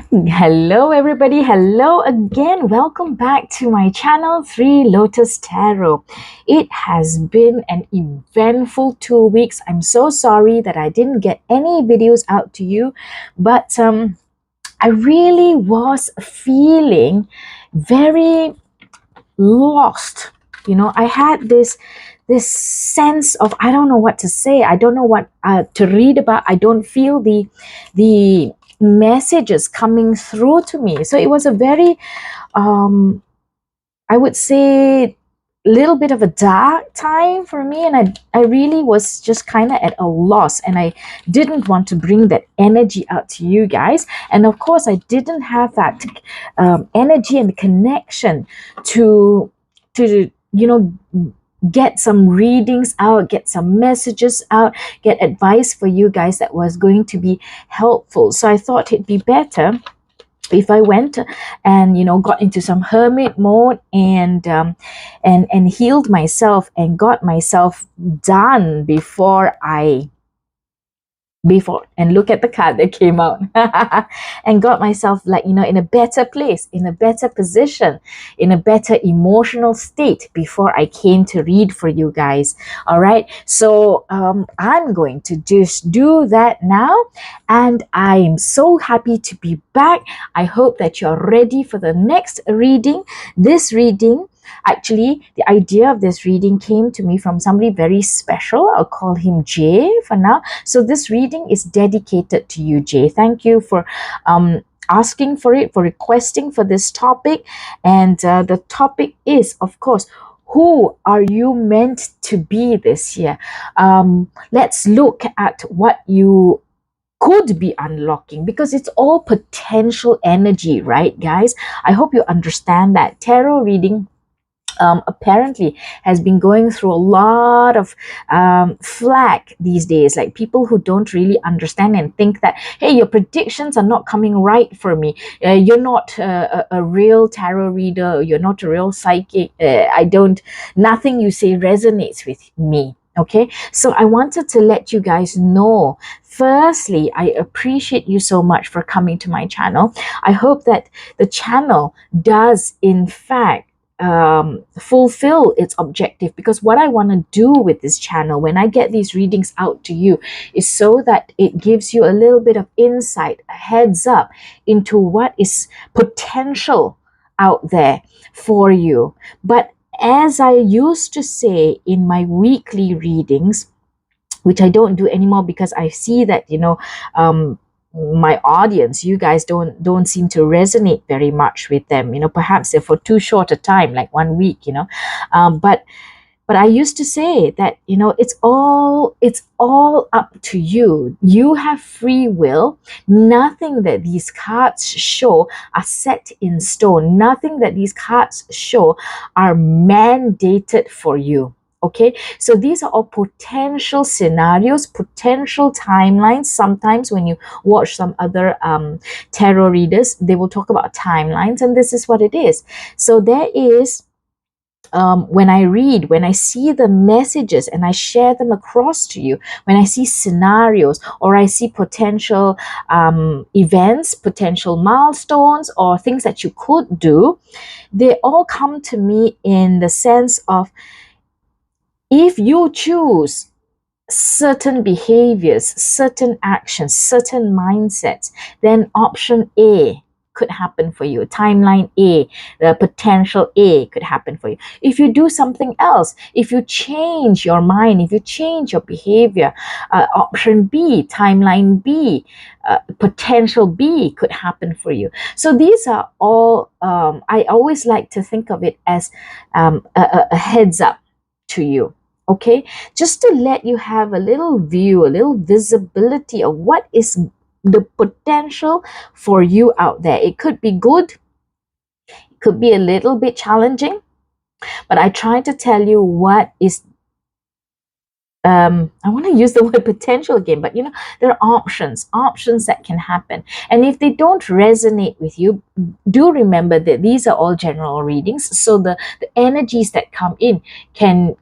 Hello everybody, hello again. Welcome back to my channel, Three Lotus Tarot. It has been an eventful 2 weeks. I'm so sorry that I didn't get any videos out to you, but I really was feeling very lost. I had this sense of, I don't know what to say. I don't know what to read about. I don't feel the messages coming through to me. So it was a very I would say little bit of a dark time for me, and I really was just kind of at a loss, and I didn't want to bring that energy out to you guys. And of course I didn't have that energy and connection to get some readings out, get some messages out, get advice for you guys that was going to be helpful. So I thought it'd be better if I went and got into some hermit mode and healed myself and got myself done before and look at the card that came out and got myself in a better place, in a better position, in a better emotional state before I came to read for you guys. All right, so I'm going to just do that now, and I'm so happy to be back. I hope that you're ready for the next reading. This reading, actually, the idea of this reading came to me from somebody very special. I'll call him Jay for now. So this reading is dedicated to you, Jay. Thank you for asking for it, for requesting for this topic. And the topic is, of course, who are you meant to be this year? Let's look at what you could be unlocking, because it's all potential energy, right, guys? I hope you understand that. Tarot reading apparently has been going through a lot of flack these days, like people who don't really understand and think that, hey, your predictions are not coming right for me, you're not a real tarot reader, you're not a real psychic, nothing you say resonates with me. Okay, so I wanted to let you guys know, firstly, I appreciate you so much for coming to my channel. I hope that the channel does in fact fulfill its objective, because what I want to do with this channel when I get these readings out to you is so that it gives you a little bit of insight, a heads up into what is potential out there for you. But as I used to say in my weekly readings, which I don't do anymore because I see that my audience, you guys don't seem to resonate very much with them. Perhaps they're for too short a time, like 1 week. But I used to say that it's all up to you. You have free will. Nothing that these cards show are set in stone. Nothing that these cards show are mandated for you. Okay, so these are all potential scenarios, potential timelines. Sometimes when you watch some other tarot readers, they will talk about timelines, and this is what it is. So there is, when I see the messages and I share them across to you, when I see scenarios or I see potential events, potential milestones, or things that you could do, they all come to me in the sense of, if you choose certain behaviors, certain actions, certain mindsets, then option A could happen for you. Timeline A, the potential A could happen for you. If you do something else, if you change your mind, if you change your behavior, option B, timeline B, potential B could happen for you. So these are all, I always like to think of it as a heads up to you. Okay, just to let you have a little view, a little visibility of what is the potential for you out there. It could be good, it could be a little bit challenging, but I try to tell you what is I want to use the word potential again, but there are options that can happen. And if they don't resonate with you, do remember that these are all general readings. So the energies that come in can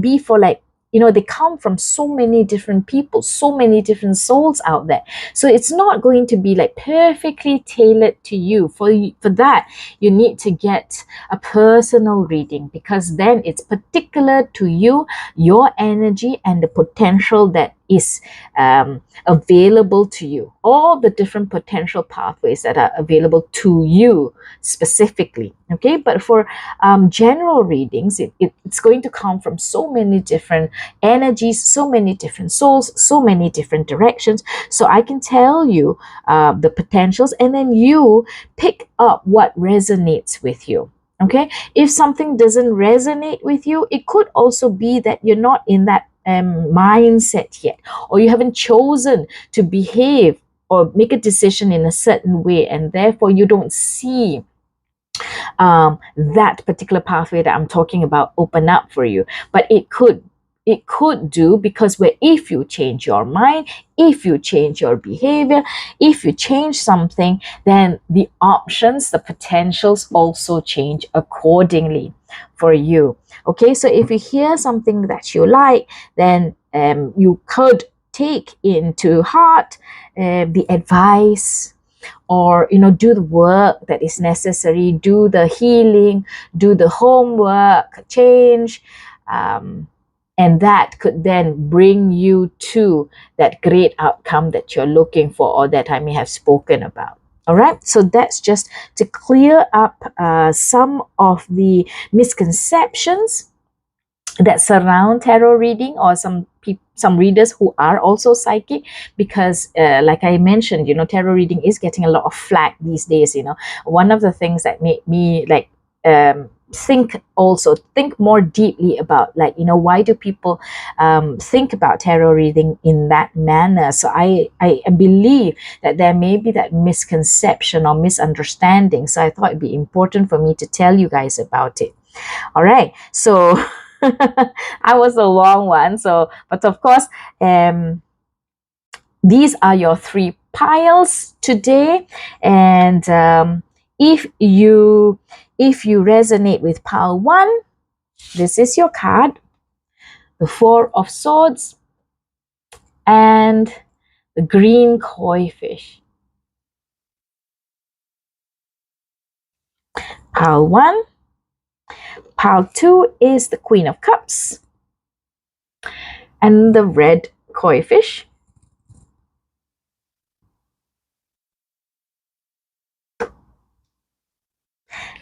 be for like they come from so many different people, so many different souls out there. So it's not going to be like perfectly tailored to you. For that, you need to get a personal reading, because then it's particular to you, your energy, and the potential that is available to you, all the different potential pathways that are available to you specifically. Okay, but for general readings, it's going to come from so many different energies, so many different souls, so many different directions. So I can tell you the potentials, and then you pick up what resonates with you. Okay, if something doesn't resonate with you, it could also be that you're not in that mindset yet, or you haven't chosen to behave or make a decision in a certain way, and therefore you don't see that particular pathway that I'm talking about open up for you. But it could do, because if you change your mind, if you change your behavior, if you change something, then the options, the potentials also change accordingly for you. Okay, so if you hear something that you like, then you could take into heart the advice, or do the work that is necessary, do the healing, do the homework, change, and that could then bring you to that great outcome that you're looking for, or that I may have spoken about. All right, so that's just to clear up some of the misconceptions that surround tarot reading, or some readers who are also psychic, because like I mentioned, tarot reading is getting a lot of flack these days. One of the things that made me like think more deeply about, like, why do people think about tarot reading in that manner. So I believe that there may be that misconception or misunderstanding, so I thought it'd be important for me to tell you guys about it. All right, so I was a long one, but of course these are your 3 piles today, and if you resonate with pile 1, this is your card, the 4 of Swords and the green koi fish. Pile 1. Pile 2 is the Queen of Cups and the red koi fish.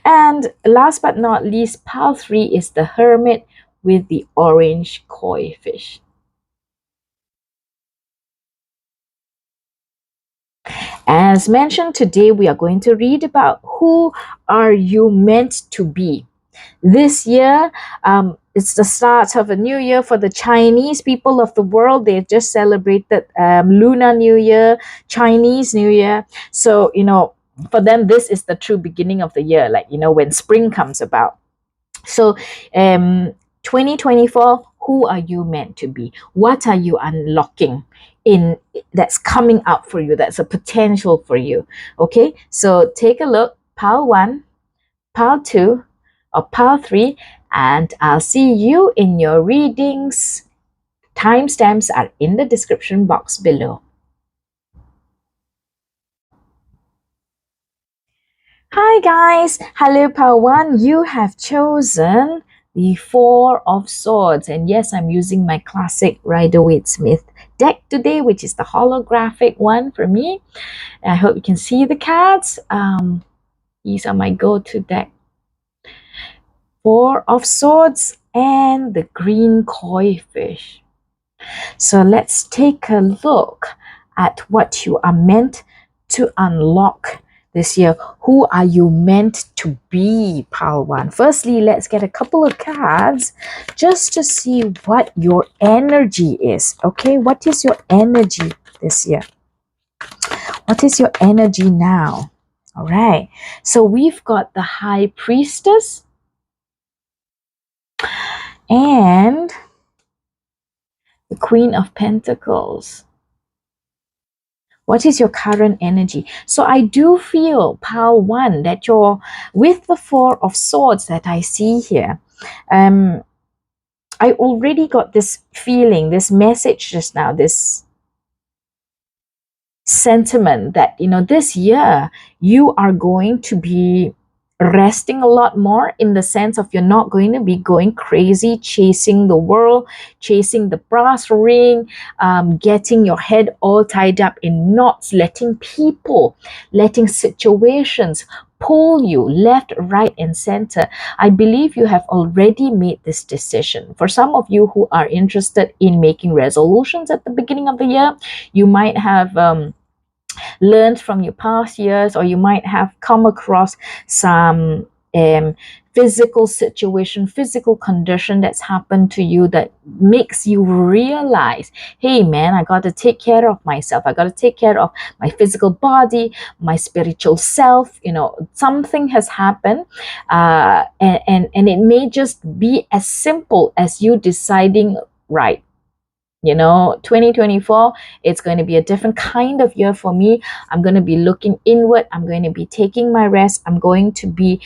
And last but not least, pile 3 is the Hermit with the orange koi fish. As mentioned, today we are going to read about who are you meant to be. This year, it's the start of a new year for the Chinese people of the world. They've just celebrated Lunar New Year, Chinese New Year. So, for them, this is the true beginning of the year, like, when spring comes about. So, 2024, who are you meant to be? What are you unlocking that's coming up for you, that's a potential for you? Okay, so take a look, pile 1, pile 2, or pile 3, and I'll see you in your readings. Timestamps are in the description box below. Hi guys, hello pile 1. You have chosen the 4 of Swords, and yes, I'm using my classic Rider-Waite-Smith deck today, which is the holographic one for me. I hope you can see the cards. These are my go-to deck. 4 of Swords and the green koi fish. So let's take a look at what you are meant to unlock this year. Who are you meant to be, pile 1? Firstly, let's get a couple of cards just to see what your energy is. Okay, what is your energy this year? What is your energy now? All right, so we've got the High Priestess and the Queen of Pentacles. What is your current energy? So I do feel, pile 1, that you're with the 4 of Swords that I see here. I already got this feeling, this message just now, this sentiment that, this year you are going to be resting a lot more, in the sense of you're not going to be going crazy, chasing the world, chasing the brass ring, getting your head all tied up in knots, letting people, letting situations pull you left, right, and center. I believe you have already made this decision. For some of you who are interested in making resolutions at the beginning of the year, you might have learned from your past years, or you might have come across some physical situation, physical condition that's happened to you that makes you realize, hey man, I got to take care of myself. I got to take care of my physical body, my spiritual self. Something has happened, and it may just be as simple as you deciding, right, 2024, it's going to be a different kind of year for me. I'm going to be looking inward. I'm going to be taking my rest. I'm going to be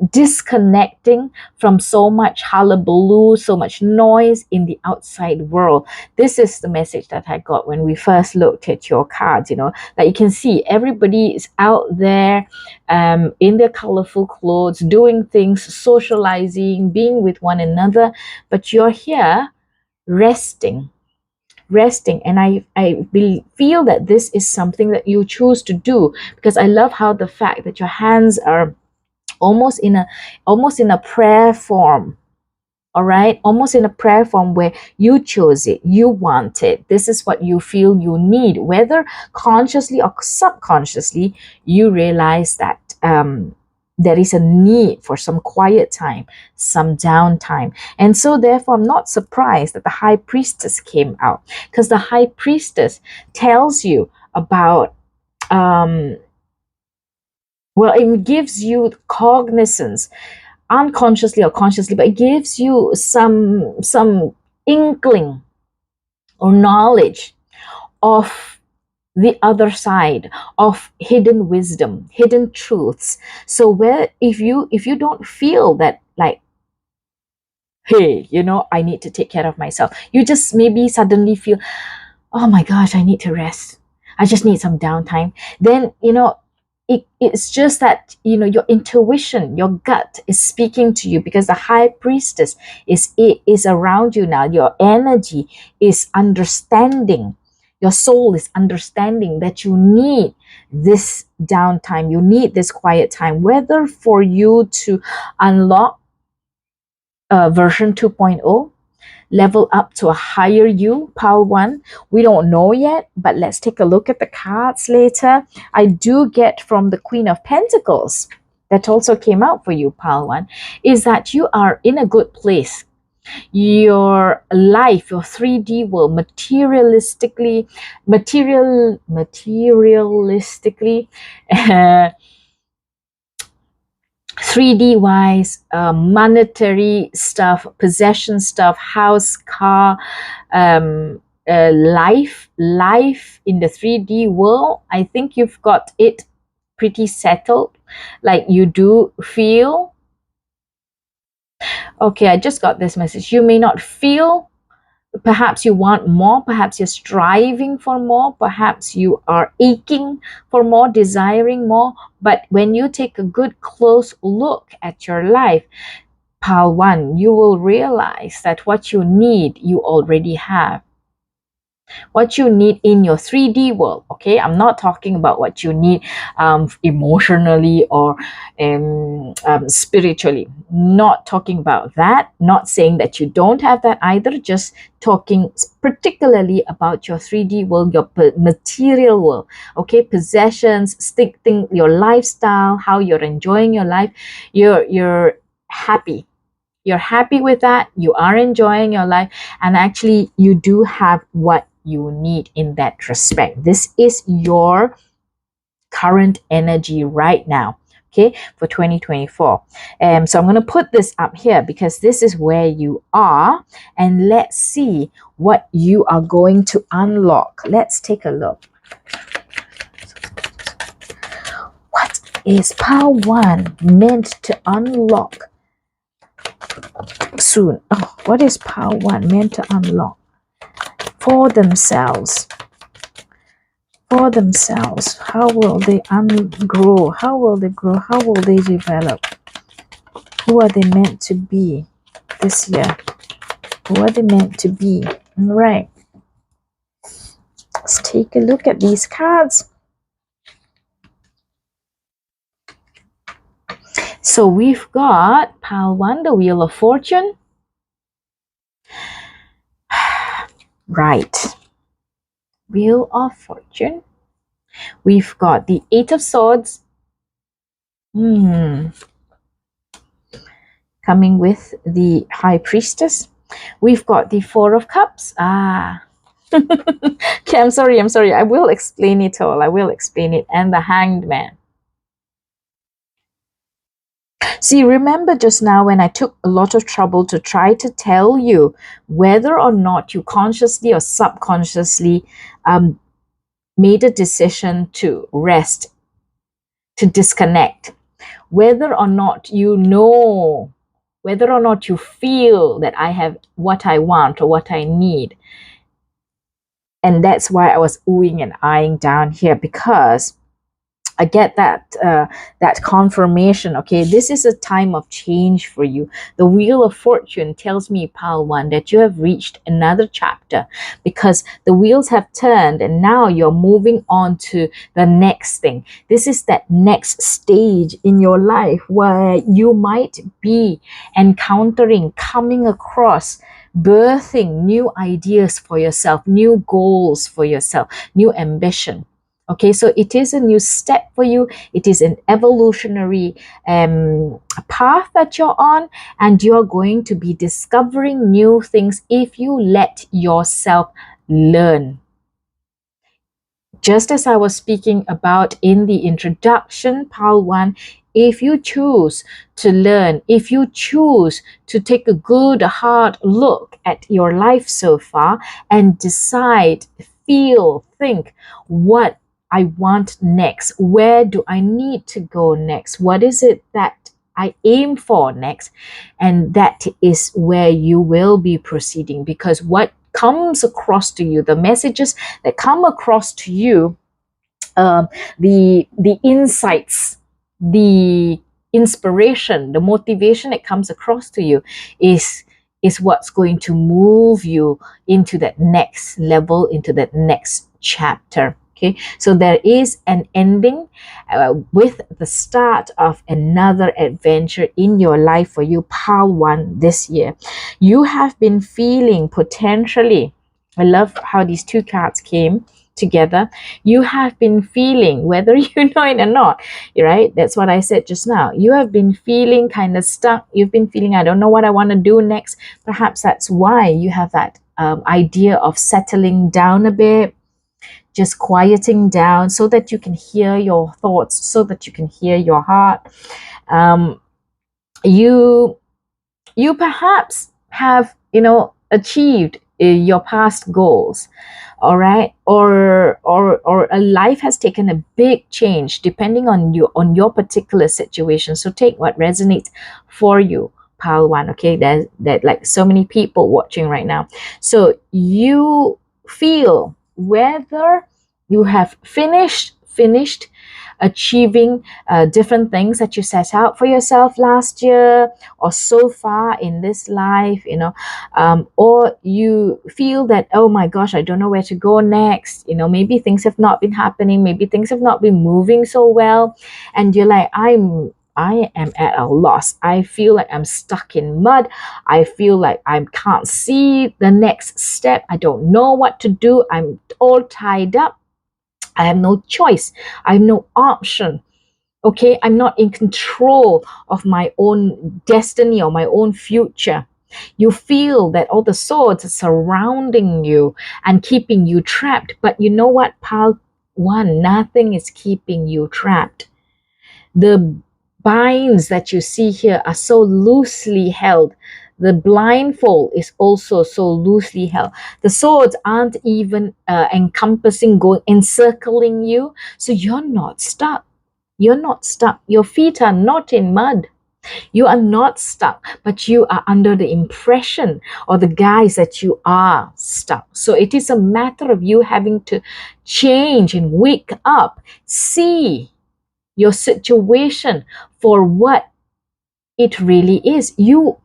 disconnecting from so much hullabaloo, so much noise in the outside world. This is the message that I got when we first looked at your cards. That you can see everybody is out there in their colorful clothes, doing things, socializing, being with one another, but you're here resting. And I feel that this is something that you choose to do, because I love how the fact that your hands are almost in a prayer form. All right, almost in a prayer form where you chose it, you want it. This is what you feel you need, whether consciously or subconsciously. You realize that there is a need for some quiet time, some downtime. And so therefore, I'm not surprised that the High Priestess came out, because the High Priestess tells you about, it gives you cognizance, unconsciously or consciously, but it gives you some inkling or knowledge of the other side, of hidden wisdom, hidden truths. So if you don't feel that, like, hey, I need to take care of myself, you just maybe suddenly feel, oh my gosh, I need to rest, I just need some downtime, then it's just that your intuition, your gut is speaking to you, because the High Priestess is around you now. Your energy is understanding, your soul is understanding that you need this downtime, you need this quiet time, whether for you to unlock version 2.0, level up to a higher you, pile 1. We don't know yet, but let's take a look at the cards later. I do get from the Queen of Pentacles, that also came out for you, pile 1, is that you are in a good place. Your life, your 3D world, materialistically 3D wise, monetary stuff, possession stuff, house, car, life in the 3D world, I think you've got it pretty settled. Like, you do feel, okay, I just got this message, you may not feel, perhaps you want more, perhaps you're striving for more, perhaps you are aching for more, desiring more. But when you take a good close look at your life, pile 1, you will realize that what you need, you already have. What you need in your 3D world, okay? I'm not talking about what you need emotionally or spiritually. Not talking about that. Not saying that you don't have that either. Just talking particularly about your 3D world, your material world, okay? Possessions, your lifestyle, how you're enjoying your life. You're happy. You're happy with that. You are enjoying your life, and actually you do have what you need in that respect. This is your current energy right now, okay, for 2024. So I'm going to put this up here because this is where you are, and let's see what you are going to unlock. Let's take a look. What is pile 1 meant to unlock soon. Oh, what is pile 1 meant to unlock for themselves? For themselves, how will they grow? How will they grow? How will they develop? Who are they meant to be this year? Who are they meant to be? All right. Let's take a look at these cards. So we've got pile 1, the Wheel of Fortune. Right. Wheel of Fortune. We've got the 8 of Swords. Coming with the High Priestess. We've got the 4 of Cups. Okay, I'm sorry. I will explain it all. I will explain it. And the Hanged Man. See, remember just now when I took a lot of trouble to try to tell you whether or not you consciously or subconsciously made a decision to rest, to disconnect, whether or not you know, whether or not you feel that I have what I want or what I need. And that's why I was oohing and eyeing down here, because I get that confirmation. Okay, this is a time of change for you. The Wheel of Fortune tells me, pile 1, that you have reached another chapter, because the wheels have turned and now you're moving on to the next thing. This is that next stage in your life where you might be encountering, coming across, birthing new ideas for yourself, new goals for yourself, new ambition. Okay, so it is a new step for you. It is an evolutionary path that you're on, and you're going to be discovering new things if you let yourself learn. Just as I was speaking about in the introduction, pile 1, if you choose to learn, if you choose to take a good, hard look at your life so far and decide, feel, think, what I want next, where do I need to go next, what is it that I aim for next, and that is where you will be proceeding. Because what comes across to you, the messages that come across to you, the insights, the inspiration, the motivation that comes across to you is what's going to move you into that next level, into that next chapter. Okay, so there is an ending with the start of another adventure in your life for you, pile 1, this year. You have been feeling potentially, I love how these 2 cards came together. You have been feeling, whether you know it or not, right? That's what I said just now. You have been feeling kind of stuck. You've been feeling, I don't know what I want to do next. Perhaps that's why you have that idea of settling down a bit, just quieting down so that you can hear your thoughts, so that you can hear your heart. You perhaps have, achieved your past goals, all right, or a life has taken a big change depending on your particular situation. So take what resonates for you, pile 1. Okay, there's like so many people watching right now. So you feel whether you have finished achieving different things that you set out for yourself last year or so far in this life, or you feel that, oh my gosh, I don't know where to go next. Maybe things have not been happening, maybe things have not been moving so well, and you're like, I am at a loss. I feel like I'm stuck in mud. I feel like I can't see the next step. I don't know what to do. I'm all tied up. I have no choice. I have no option. Okay, I'm not in control of my own destiny or my own future. You feel that all the swords are surrounding you and keeping you trapped. But you know what, pile 1, nothing is keeping you trapped. The binds that you see here are so loosely held. The blindfold is also so loosely held. The swords aren't even encompassing, encircling you. So you're not stuck. You're not stuck. Your feet are not in mud. You are not stuck, but you are under the impression or the guise that you are stuck. So it is a matter of you having to change and wake up, see your situation for what it really is. You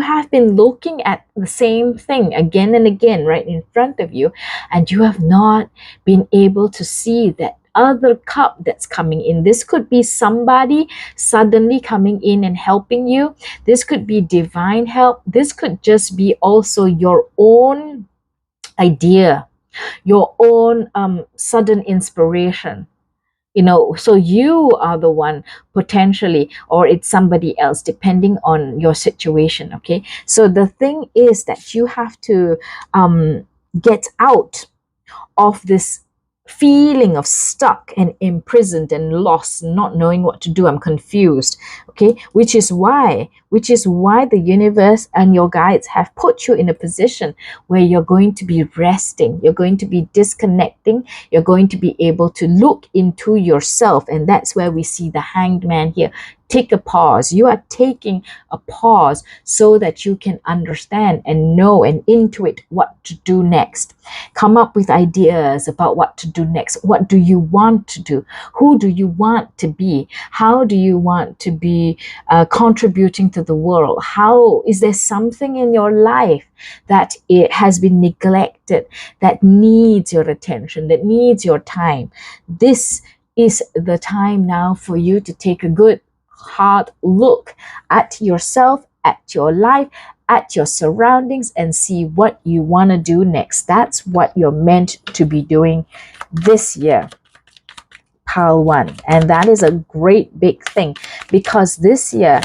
have been looking at the same thing again and again right in front of you, and you have not been able to see that other cup that's coming in. This could be somebody suddenly coming in and helping you. This could be divine help. This could just be also your own idea, your own sudden inspiration. So you are the one potentially, or it's somebody else depending on your situation. Okay, so the thing is that you have to get out of this feeling of stuck and imprisoned and lost, not knowing what to do. I'm confused. Okay, which is why the universe and your guides have put you in a position where you're going to be resting, you're going to be disconnecting, you're going to be able to look into yourself. And that's where we see the Hanged Man here. Take a pause. You are taking a pause so that you can understand and know and intuit what to do next. Come up with ideas about what to do next. What do you want to do? Who do you want to be? How do you want to be contributing to the world? How is there something in your life that it has been neglected, that needs your attention, that needs your time? This is the time now for you to take a good hard look at yourself, at your life, at your surroundings, and see what you want to do next. That's what you're meant to be doing this year, pile 1. And that is a great big thing, because this year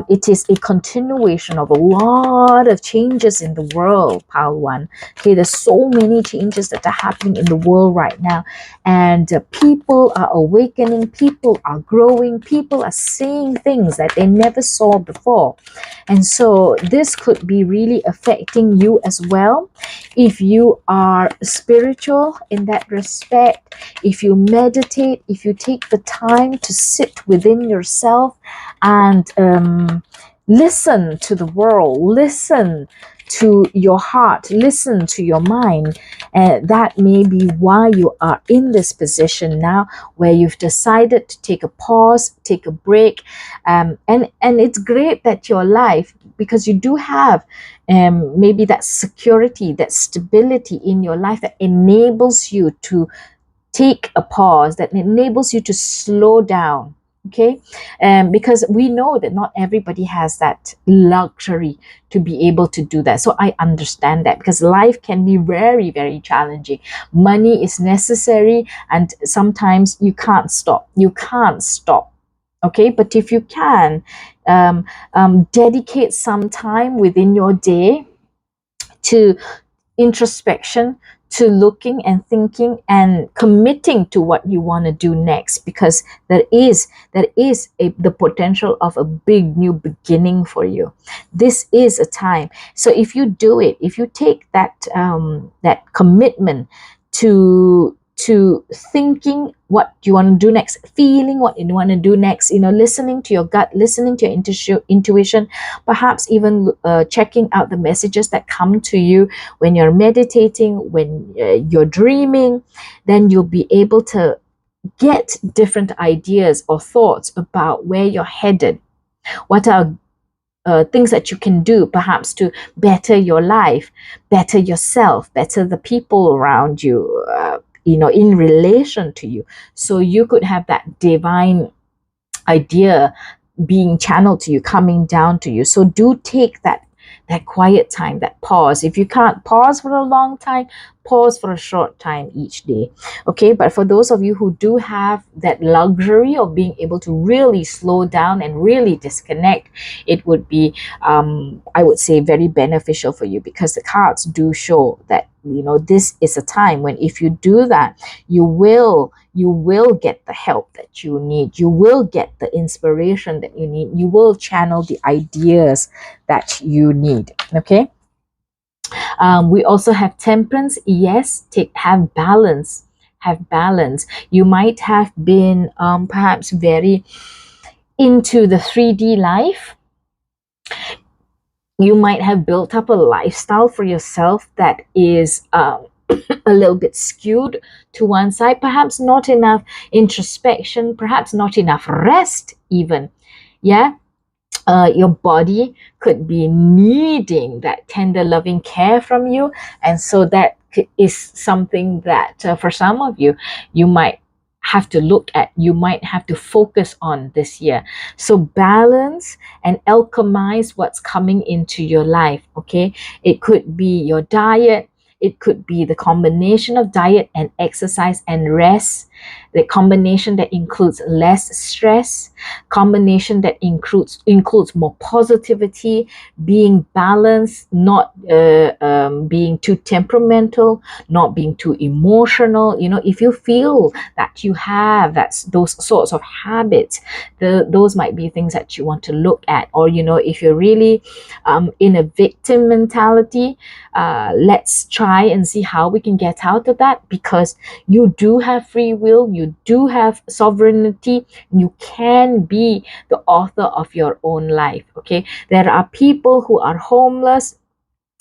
it is a continuation of a lot of changes in the world, pile 1. Okay, there's so many changes that are happening in the world right now, and people are awakening, people are growing, people are seeing things that they never saw before. And so this could be really affecting you as well. If you are spiritual in that respect, if you meditate, if you take the time to sit within yourself and listen to the world, listen to your heart, listen to your mind, that may be why you are in this position now, where you've decided to take a pause, take a break, and it's great that your life, because you do have maybe that security, that stability in your life that enables you to take a pause, that enables you to slow down. Okay, because we know that not everybody has that luxury to be able to do that. So I understand that, because life can be very, very challenging. Money is necessary, and sometimes you can't stop. Okay, but if you can dedicate some time within your day to introspection, to looking and thinking and committing to what you want to do next, because there is the potential of a big new beginning for you. This is a time. So if you do it, if you take that commitment to thinking what you want to do next, feeling what you want to do next, listening to your gut, listening to your intuition, perhaps even checking out the messages that come to you when you're meditating, when you're dreaming, then you'll be able to get different ideas or thoughts about where you're headed. What are things that you can do perhaps to better your life, better yourself, better the people around you, in relation to you. So you could have that divine idea being channeled to you, coming down to you. So do take that quiet time, that pause. If you can't pause for a long time, pause for a short time each day. Okay, but for those of you who do have that luxury of being able to really slow down and really disconnect, it would be I would say very beneficial for you, because the cards do show that this is a time when, if you do that, you will get the help that you need, you will get the inspiration that you need, you will channel the ideas that you need. Okay, we also have Temperance. Yes, have balance. You might have been perhaps very into the 3D life. You might have built up a lifestyle for yourself that is a little bit skewed to one side, perhaps not enough introspection, perhaps not enough rest even. Yeah. Your body could be needing that tender loving care from you, and so that is something that for some of you, you might have to look at, you might have to focus on this year. So balance and alchemize what's coming into your life. Okay, it could be your diet, it could be the combination of diet and exercise and rest, the combination that includes less stress, combination that includes more positivity, being balanced, not being too temperamental, not being too emotional. You know, if you feel that you have those sorts of habits, those might be things that you want to look at. Or, you know, if you're really in a victim mentality, let's try and see how we can get out of that, because you do have free will, you do have sovereignty, you can be the author of your own life. Okay, there are people who are homeless.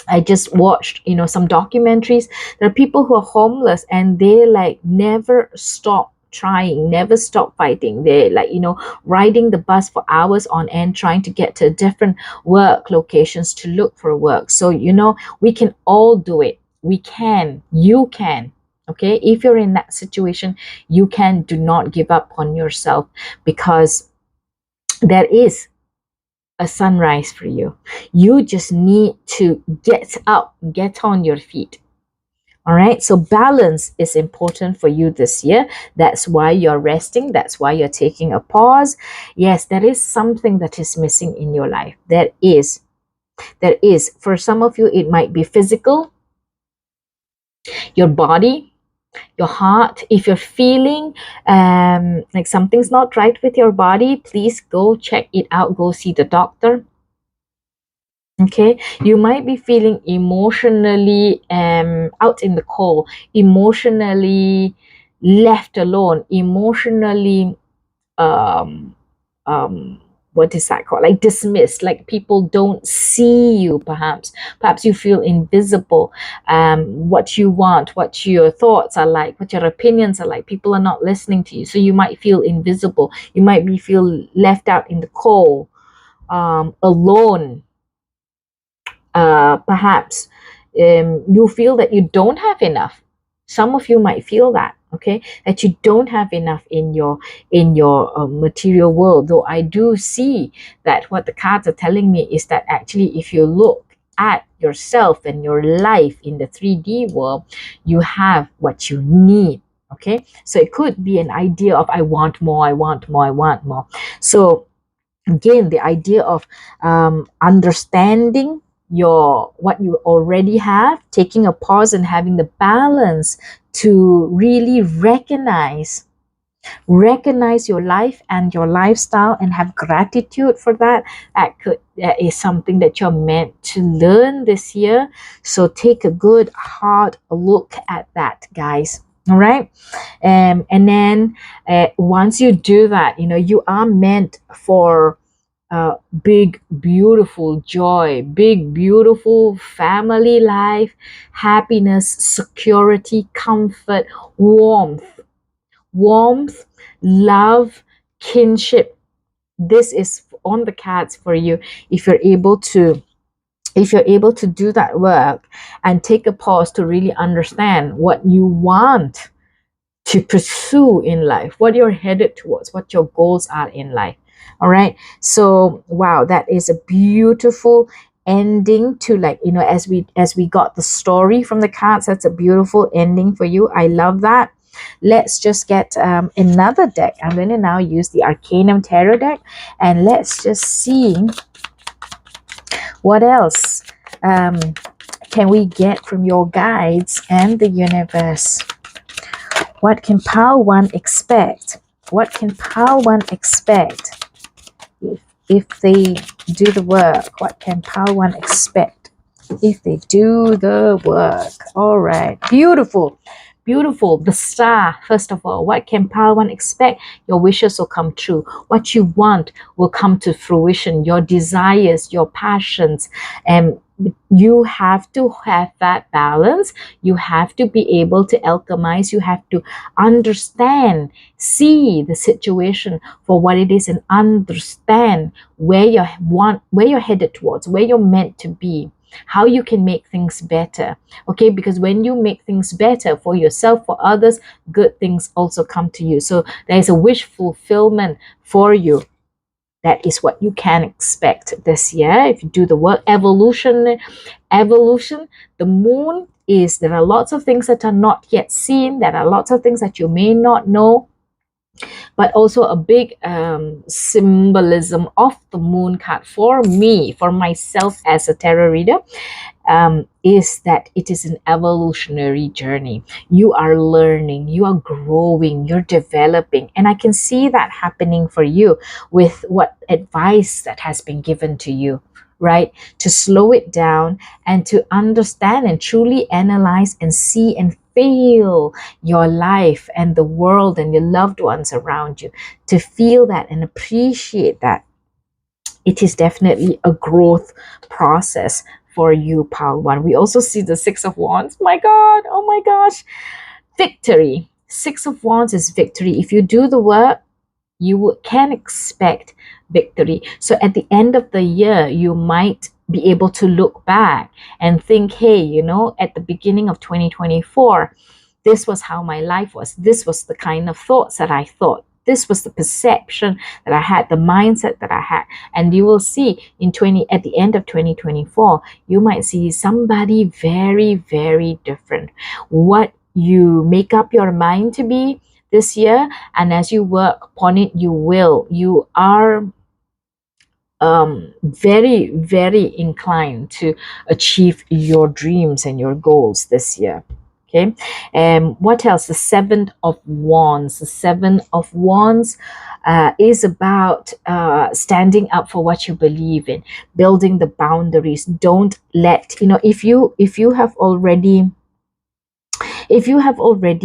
I just watched, you know, some documentaries. There are people who are homeless and they like never stop trying, never stop fighting. They like, you know, riding the bus for hours on end, trying to get to different work locations to look for work. So, you know, we can all do it. We can, you can. Okay, if you're in that situation, you can. Do not give up on yourself, because there is a sunrise for you. You just need to get up, get on your feet. All right, so balance is important for you this year. That's why you're resting. That's why you're taking a pause. Yes, there is something that is missing in your life. There is. For some of you, it might be physical, your body, your heart. If you're feeling like something's not right with your body, please go check it out. Go see the doctor. Okay, you might be feeling emotionally out in the cold, emotionally left alone, emotionally what is that called, like dismissed, like people don't see you. Perhaps you feel invisible. What you want, what your thoughts are like, what your opinions are like, people are not listening to you, so you might feel invisible. You might feel left out in the cold, alone. Perhaps you feel that you don't have enough. Some of you might feel that, okay, that you don't have enough in your material world. Though I do see that what the cards are telling me is that actually, if you look at yourself and your life in the 3D world, you have what you need. Okay, so it could be an idea of I want more, I want more, I want more. So again, the idea of understanding what you already have, taking a pause and having the balance to really recognize your life and your lifestyle and have gratitude for that. That is something that you're meant to learn this year. So take a good hard look at that, guys. All right. And then once you do that, you know, you are meant for big, beautiful joy, big, beautiful family life, happiness, security, comfort, warmth, love, kinship. This is on the cards for you if you're able to do that work and take a pause to really understand what you want to pursue in life, what you're headed towards, what your goals are in life. All right, so wow, that is a beautiful ending to, like, you know, as we got the story from the cards. That's a beautiful ending for you. I love that. Let's just get another deck. I'm going to now use the Arcanum Tarot deck, and let's just see what else can we get from your guides and the universe. What can Pile 1 expect? What can Pile 1 expect if they do the work? What can Pile 1 expect if they do the work? All right, beautiful. beautiful. The star, first of all, what can Pile 1 expect? Your wishes will come true. What you want will come to fruition. Your desires, your passions, and you have to have that balance. You have to be able to alchemize. You have to understand, see the situation for what it is, and understand where you're headed towards, where you're meant to be, how you can make things better. Okay, because when you make things better for yourself, for others, good things also come to you. So there's a wish fulfillment for you. That is what you can expect this year if you do the work. Evolution, the moon is, there are lots of things that are not yet seen. There are lots of things that you may not know. But also a big symbolism of the moon card for me, for myself as a tarot reader, is that it is an evolutionary journey. You are learning, you are growing, you're developing. And I can see that happening for you with what advice that has been given to you, right? To slow it down and to understand and truly analyze and see and feel your life and the world and your loved ones around you, to feel that and appreciate that. It is definitely a growth process for you, Pile 1. We also see the Six of Wands. My God, oh my gosh. Victory. Six of Wands is victory. If you do the work, you can expect victory. So at the end of the year, you might be able to look back and think, hey, you know, at the beginning of 2024, this was how my life was. This was the kind of thoughts that I thought. This was the perception that I had, the mindset that I had. And you will see at the end of 2024, you might see somebody very, very different. What you make up your mind to be this year, and as you work upon it, you are very, very inclined to achieve your dreams and your goals this year. Okay, what else? The Seven of Wands. The Seven of Wands is about standing up for what you believe in, building the boundaries. Don't let, you know, if you have already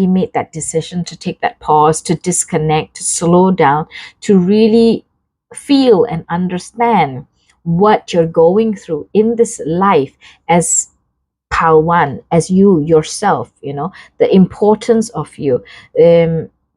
made that decision to take that pause, to disconnect, to slow down, to really feel and understand what you're going through in this life as Pile 1, as you yourself, you know, the importance of you,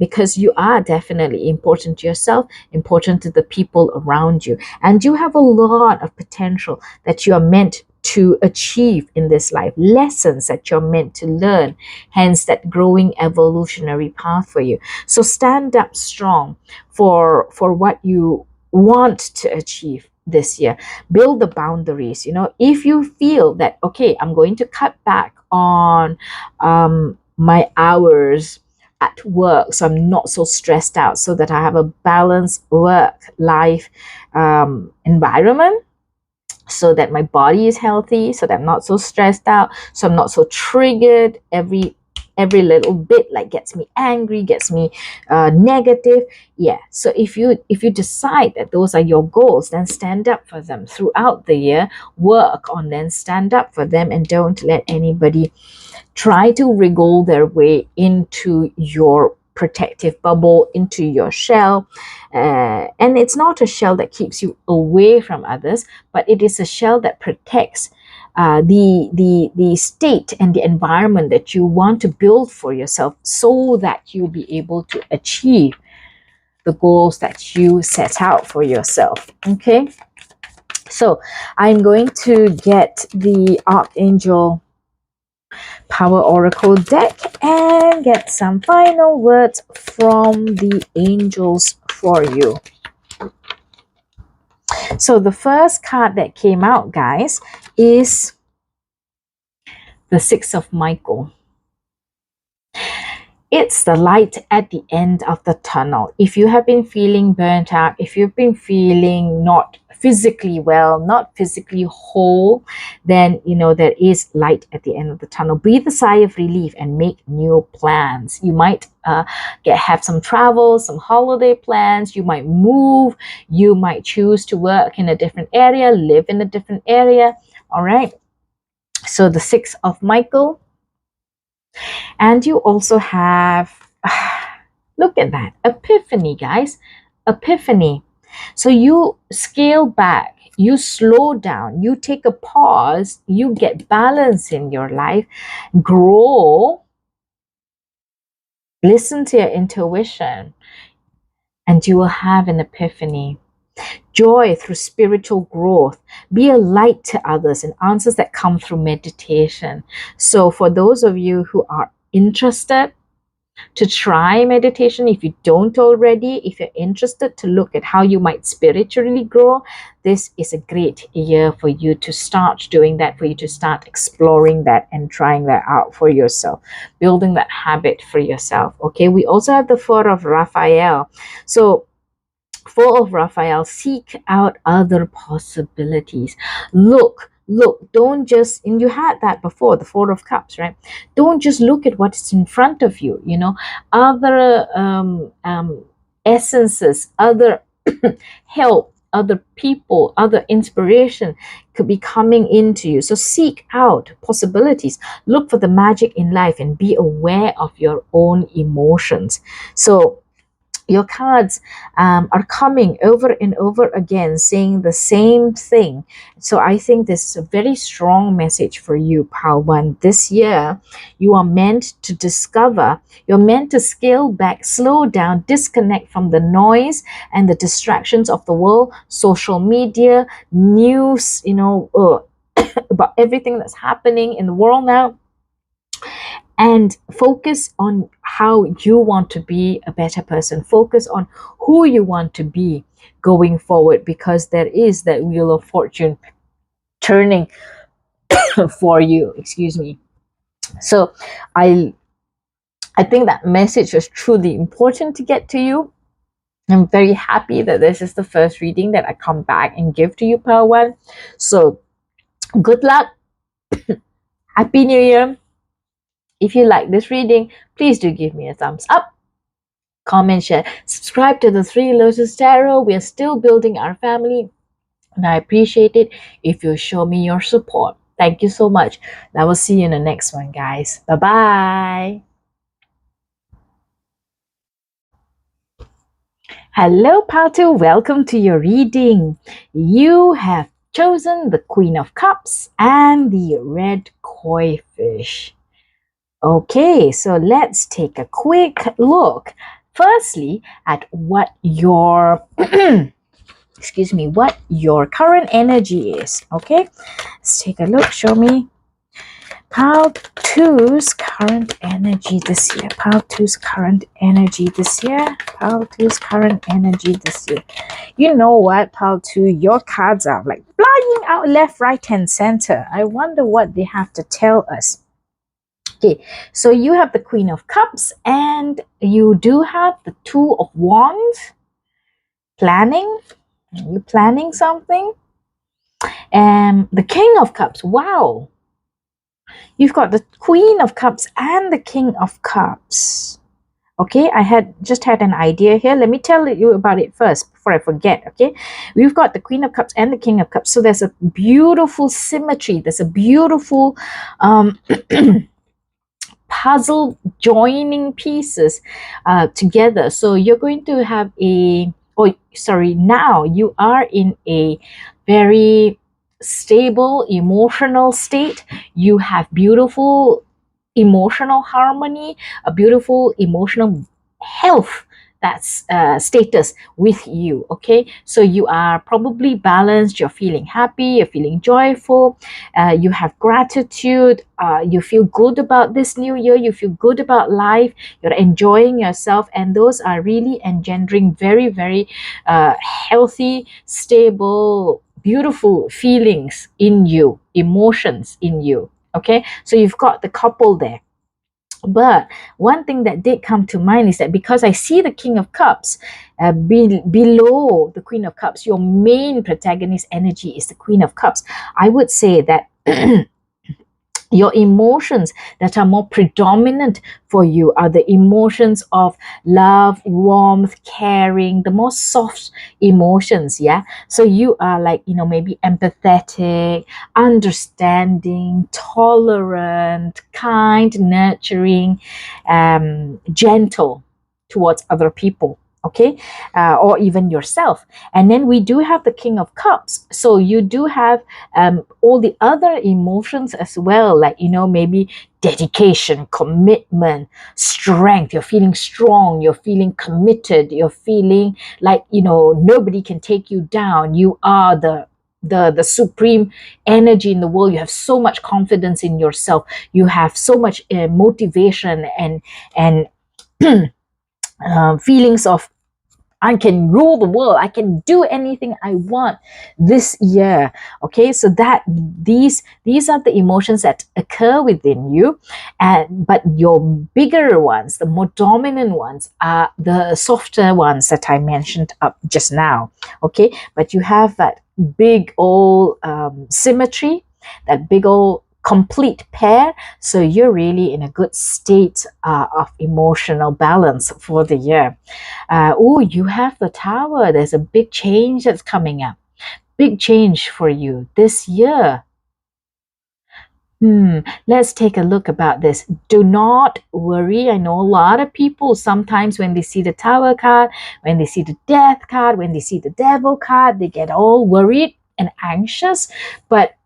because you are definitely important to yourself, important to the people around you, and you have a lot of potential that you are meant to achieve in this life, lessons that you're meant to learn, hence that growing evolutionary path for you. So stand up strong for what you want to achieve this year. Build the boundaries. You know, if you feel that, okay, I'm going to cut back on my hours at work, so I'm not so stressed out, so that I have a balanced work-life environment, so that my body is healthy, so that I'm not so stressed out, so I'm not so triggered. Every little bit like gets me angry, gets me negative. Yeah, so if you decide that those are your goals, then stand up for them throughout the year. Work on them, stand up for them, and don't let anybody try to wriggle their way into your protective bubble, into your shell. And it's not a shell that keeps you away from others, but it is a shell that protects the state and the environment that you want to build for yourself, so that you'll be able to achieve the goals that you set out for yourself. Okay, so I'm going to get the Archangel Power Oracle deck and get some final words from the angels for you. So the first card that came out, guys, is the Six of Michael. It's the light at the end of the tunnel. If you have been feeling burnt out, if you've been feeling not physically well, not physically whole, then you know there is light at the end of the tunnel. Breathe a sigh of relief and make new plans. You might have some travel, some holiday plans. You might move. You might choose to work in a different area, live in a different area. All right. So the Six of Michael. And you also have, look at that, epiphany, guys. Epiphany. So you scale back, you slow down, you take a pause, you get balance in your life, grow, listen to your intuition, and you will have an epiphany. Joy through spiritual growth. Be a light to others, and answers that come through meditation. So for those of you who are interested to try meditation, if you don't already, if you're interested to look at how you might spiritually grow, this is a great year for you to start doing that, for you to start exploring that and trying that out for yourself, building that habit for yourself. Okay, we also have the Four of Raphael. So Four of Raphael, seek out other possibilities. Look, don't just, and you had that before, the Four of Cups, right? Don't just look at what's in front of you, other essences, other help, other people, other inspiration could be coming into you. So seek out possibilities, look for the magic in life, and be aware of your own emotions. So your cards are coming over and over again saying the same thing. So I think this is a very strong message for you, Pal 1. This year, you are meant to discover, you're meant to scale back, slow down, disconnect from the noise and the distractions of the world, social media, news, about everything that's happening in the world now, and focus on how you want to be a better person. Focus on who you want to be going forward, because there is that wheel of fortune turning for you. Excuse me. So I think that message was truly important to get to you. I'm very happy that this is the first reading that I come back and give to you, Pal 1. So good luck. Happy New Year. If you like this reading, please do give me a thumbs up, comment, share, subscribe to the Three Lotus Tarot. We are still building our family, and I appreciate it if you show me your support. Thank you so much. And I will see you in the next one, guys. Bye-bye. Hello, Patu. Welcome to your reading. You have chosen the Queen of Cups and the Red Koi Fish. Okay, so let's take a quick look. Firstly, at what your what your current energy is. Okay, let's take a look. Show me Pal 2's current energy this year. Pal 2's current energy this year. Pal 2's current energy this year. You know what, Pal 2, your cards are like flying out left, right, and center. I wonder what they have to tell us. Okay, so you have the Queen of Cups and you do have the Two of Wands. Planning? Are you planning something? And the King of Cups. Wow. You've got the Queen of Cups and the King of Cups. Okay, I just had an idea here. Let me tell you about it first before I forget. Okay, we've got the Queen of Cups and the King of Cups. So there's a beautiful symmetry. There's a beautiful puzzle joining pieces together. So you're going to have now you are in a very stable emotional state. You have beautiful emotional harmony, a beautiful emotional health, that's status with you. Okay, so you are probably balanced, you're feeling happy, you're feeling joyful, you have gratitude, you feel good about this new year, you feel good about life, you're enjoying yourself, and those are really engendering very, very healthy, stable, beautiful feelings in you, emotions in you. Okay, so you've got the couple there. But one thing that did come to mind is that because I see the King of Cups below the Queen of Cups, your main protagonist energy is the Queen of Cups. I would say that Your emotions that are more predominant for you are the emotions of love, warmth, caring, the more soft emotions. Yeah. So you are like, maybe empathetic, understanding, tolerant, kind, nurturing, gentle towards other people. Okay. Or even yourself. And then we do have the King of Cups. So you do have all the other emotions as well, like, maybe dedication, commitment, strength. You're feeling strong, you're feeling committed, you're feeling like, nobody can take you down. You are the supreme energy in the world. You have so much confidence in yourself. You have so much motivation and feelings of, I can rule the world. I can do anything I want this year. Okay, so that these are the emotions that occur within you, but your bigger ones, the more dominant ones, are the softer ones that I mentioned up just now. Okay, but you have that big old symmetry, that big old complete pair, so you're really in a good state of emotional balance for the year. You have the Tower. There's a big change that's coming up. Big change for you this year. Let's take a look about this. Do not worry. I know a lot of people sometimes when they see the Tower card, when they see the Death card, when they see the Devil card, they get all worried and anxious. But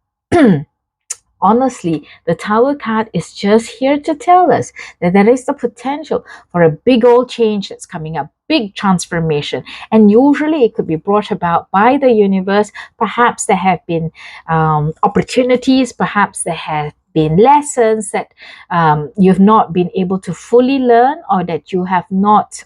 honestly, the Tower card is just here to tell us that there is the potential for a big old change that's coming up, big transformation. And usually it could be brought about by the universe. Perhaps there have been opportunities, perhaps there have been lessons that you've not been able to fully learn, or that you have not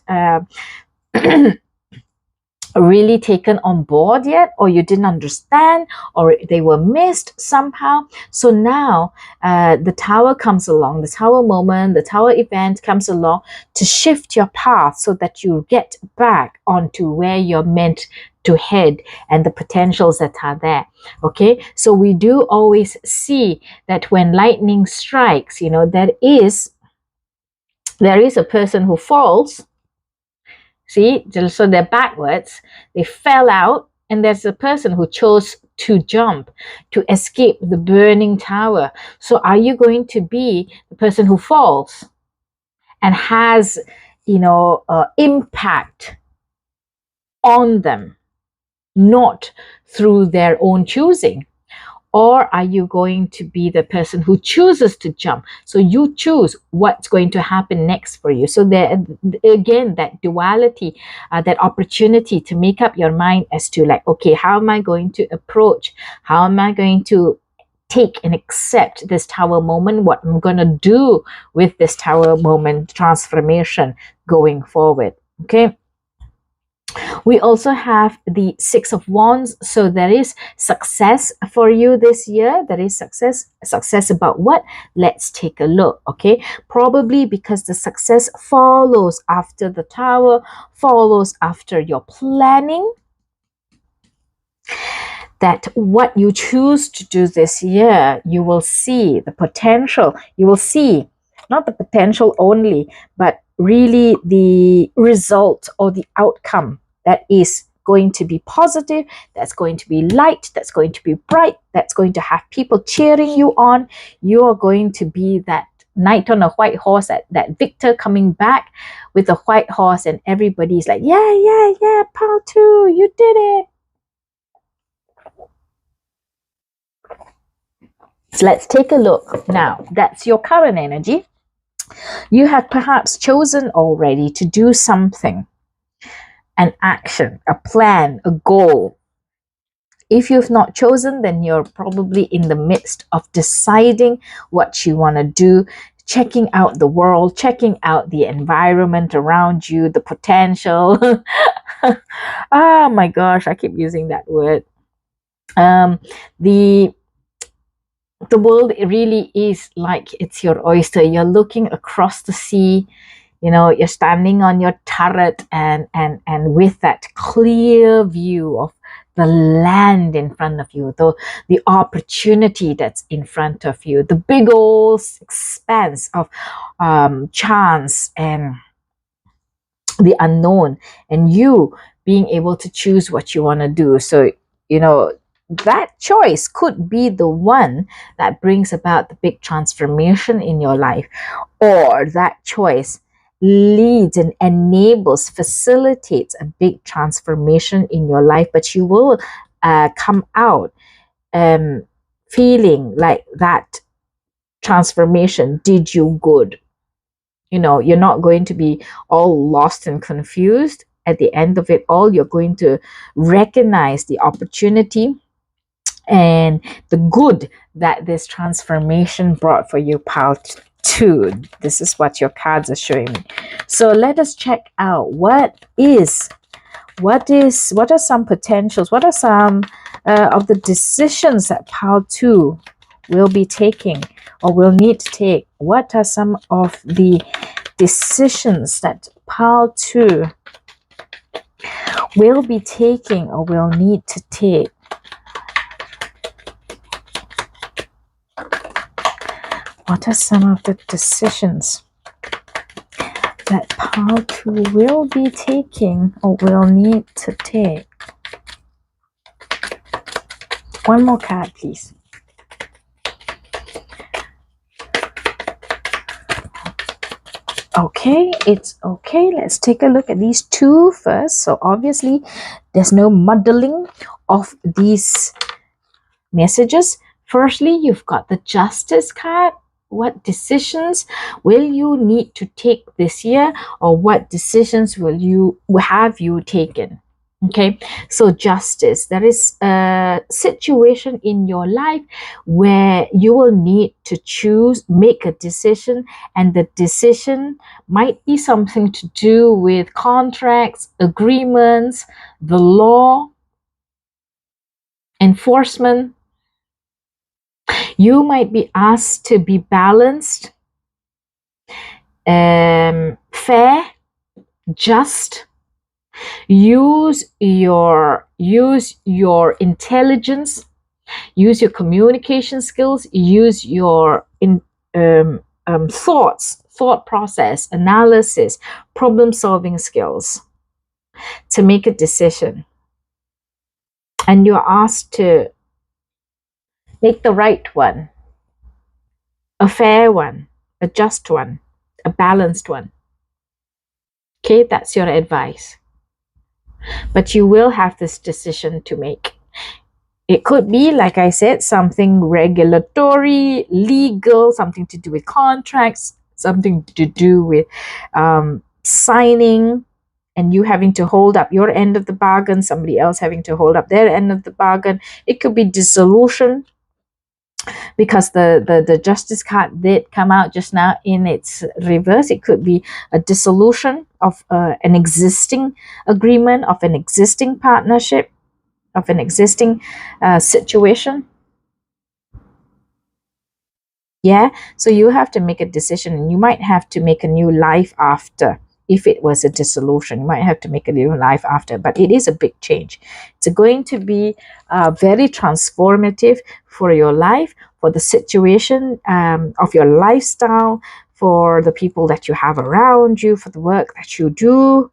really taken on board yet, or you didn't understand, or they were missed somehow. So now the Tower comes along, the Tower moment, the Tower event comes along to shift your path so that you get back onto where you're meant to head and the potentials that are there. Okay, so we do always see that when lightning strikes, there is a person who falls. See, so they're backwards, they fell out, and there's a person who chose to jump to escape the burning tower. So are you going to be the person who falls and has, impact on them, not through their own choosing? Or are you going to be the person who chooses to jump? So you choose what's going to happen next for you. So there, again, that duality, that opportunity to make up your mind as to like, okay, how am I going to approach? How am I going to take and accept this Tower moment? What I'm going to do with this Tower moment transformation going forward. Okay. We also have the Six of Wands. So there is success for you this year. There is success. Success about what? Let's take a look. Okay. Probably because the success follows after the Tower, follows after your planning. That what you choose to do this year, you will see the potential. You will see not the potential only, but really the result or the outcome that is going to be positive, that's going to be light, that's going to be bright, that's going to have people cheering you on. You are going to be that knight on a white horse, that victor coming back with a white horse, and everybody's like, yeah, pal too, you did it. So let's take a look now. That's your current energy. You have perhaps chosen already to do something, an action, a plan, a goal. If you've not chosen, then you're probably in the midst of deciding what you want to do, checking out the world, checking out the environment around you, the potential. Oh my gosh, I keep using that word. The world really is like it's your oyster. You're looking across the sea, you're standing on your turret and with that clear view of the land in front of you, the opportunity that's in front of you, the big old expanse of chance and the unknown, and you being able to choose what you want to do. So, that choice could be the one that brings about the big transformation in your life, or that choice leads and enables, facilitates a big transformation in your life, but you will come out feeling like that transformation did you good. You're not going to be all lost and confused. At the end of it all, you're going to recognize the opportunity and the good that this transformation brought for you, pile 2. This is what your cards are showing me. So let us check out what are some potentials, what are some of the decisions that pile 2 will be taking or will need to take. What are some of the decisions that pile 2 will be taking or will need to take? What are some of the decisions that pile 2 will be taking or will need to take? One more card, please. Okay, it's okay. Let's take a look at these 2 first. So obviously, there's no muddling of these messages. Firstly, you've got the Justice card. What decisions will you need to take this year, or what decisions will you taken? Okay, so justice, there is a situation in your life where you will need to make a decision, and the decision might be something to do with contracts, agreements, the law, enforcement. You might be asked to be balanced, fair, just. Use your intelligence, use your communication skills, use your thought process, analysis, problem solving skills to make a decision. And you're asked to make the right one, a fair one, a just one, a balanced one. Okay, that's your advice. But you will have this decision to make. It could be, like I said, something regulatory, legal, something to do with contracts, something to do with signing, and you having to hold up your end of the bargain, somebody else having to hold up their end of the bargain. It could be dissolution, because the Justice card did come out just now in its reverse. It could be a dissolution of an existing agreement, of an existing partnership, of an existing situation. Yeah, so you have to make a decision, and you might have to make a new life after. If it was a dissolution, you might have to make a new life after, but it is a big change. It's going to be very transformative for your life, for the situation of your lifestyle, for the people that you have around you, for the work that you do.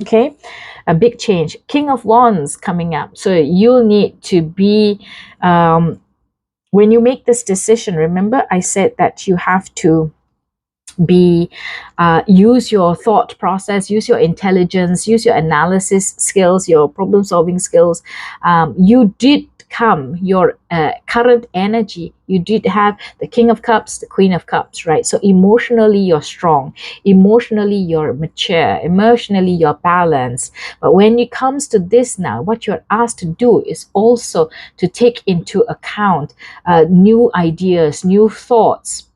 Okay, a big change. King of Wands coming up. So you'll need to be, when you make this decision, remember I said that you have to use your thought process, use your intelligence, use your analysis skills, your problem solving skills. You did your current energy, you did have the King of Cups, the Queen of Cups, right? So emotionally you're strong, emotionally you're mature, emotionally you're balanced. But when it comes to this now, what you're asked to do is also to take into account new ideas, new thoughts,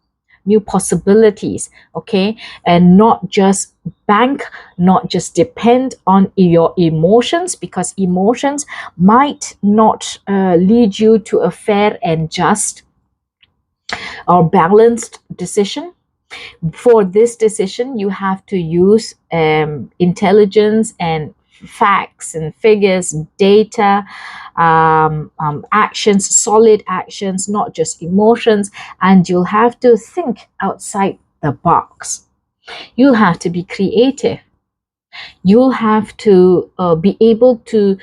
new possibilities, okay? And not just not just depend on your emotions, because emotions might not lead you to a fair and just or balanced decision. For this decision, you have to use intelligence and facts and figures, data, actions, solid actions, not just emotions. And you'll have to think outside the box. You'll have to be creative. You'll have to be able to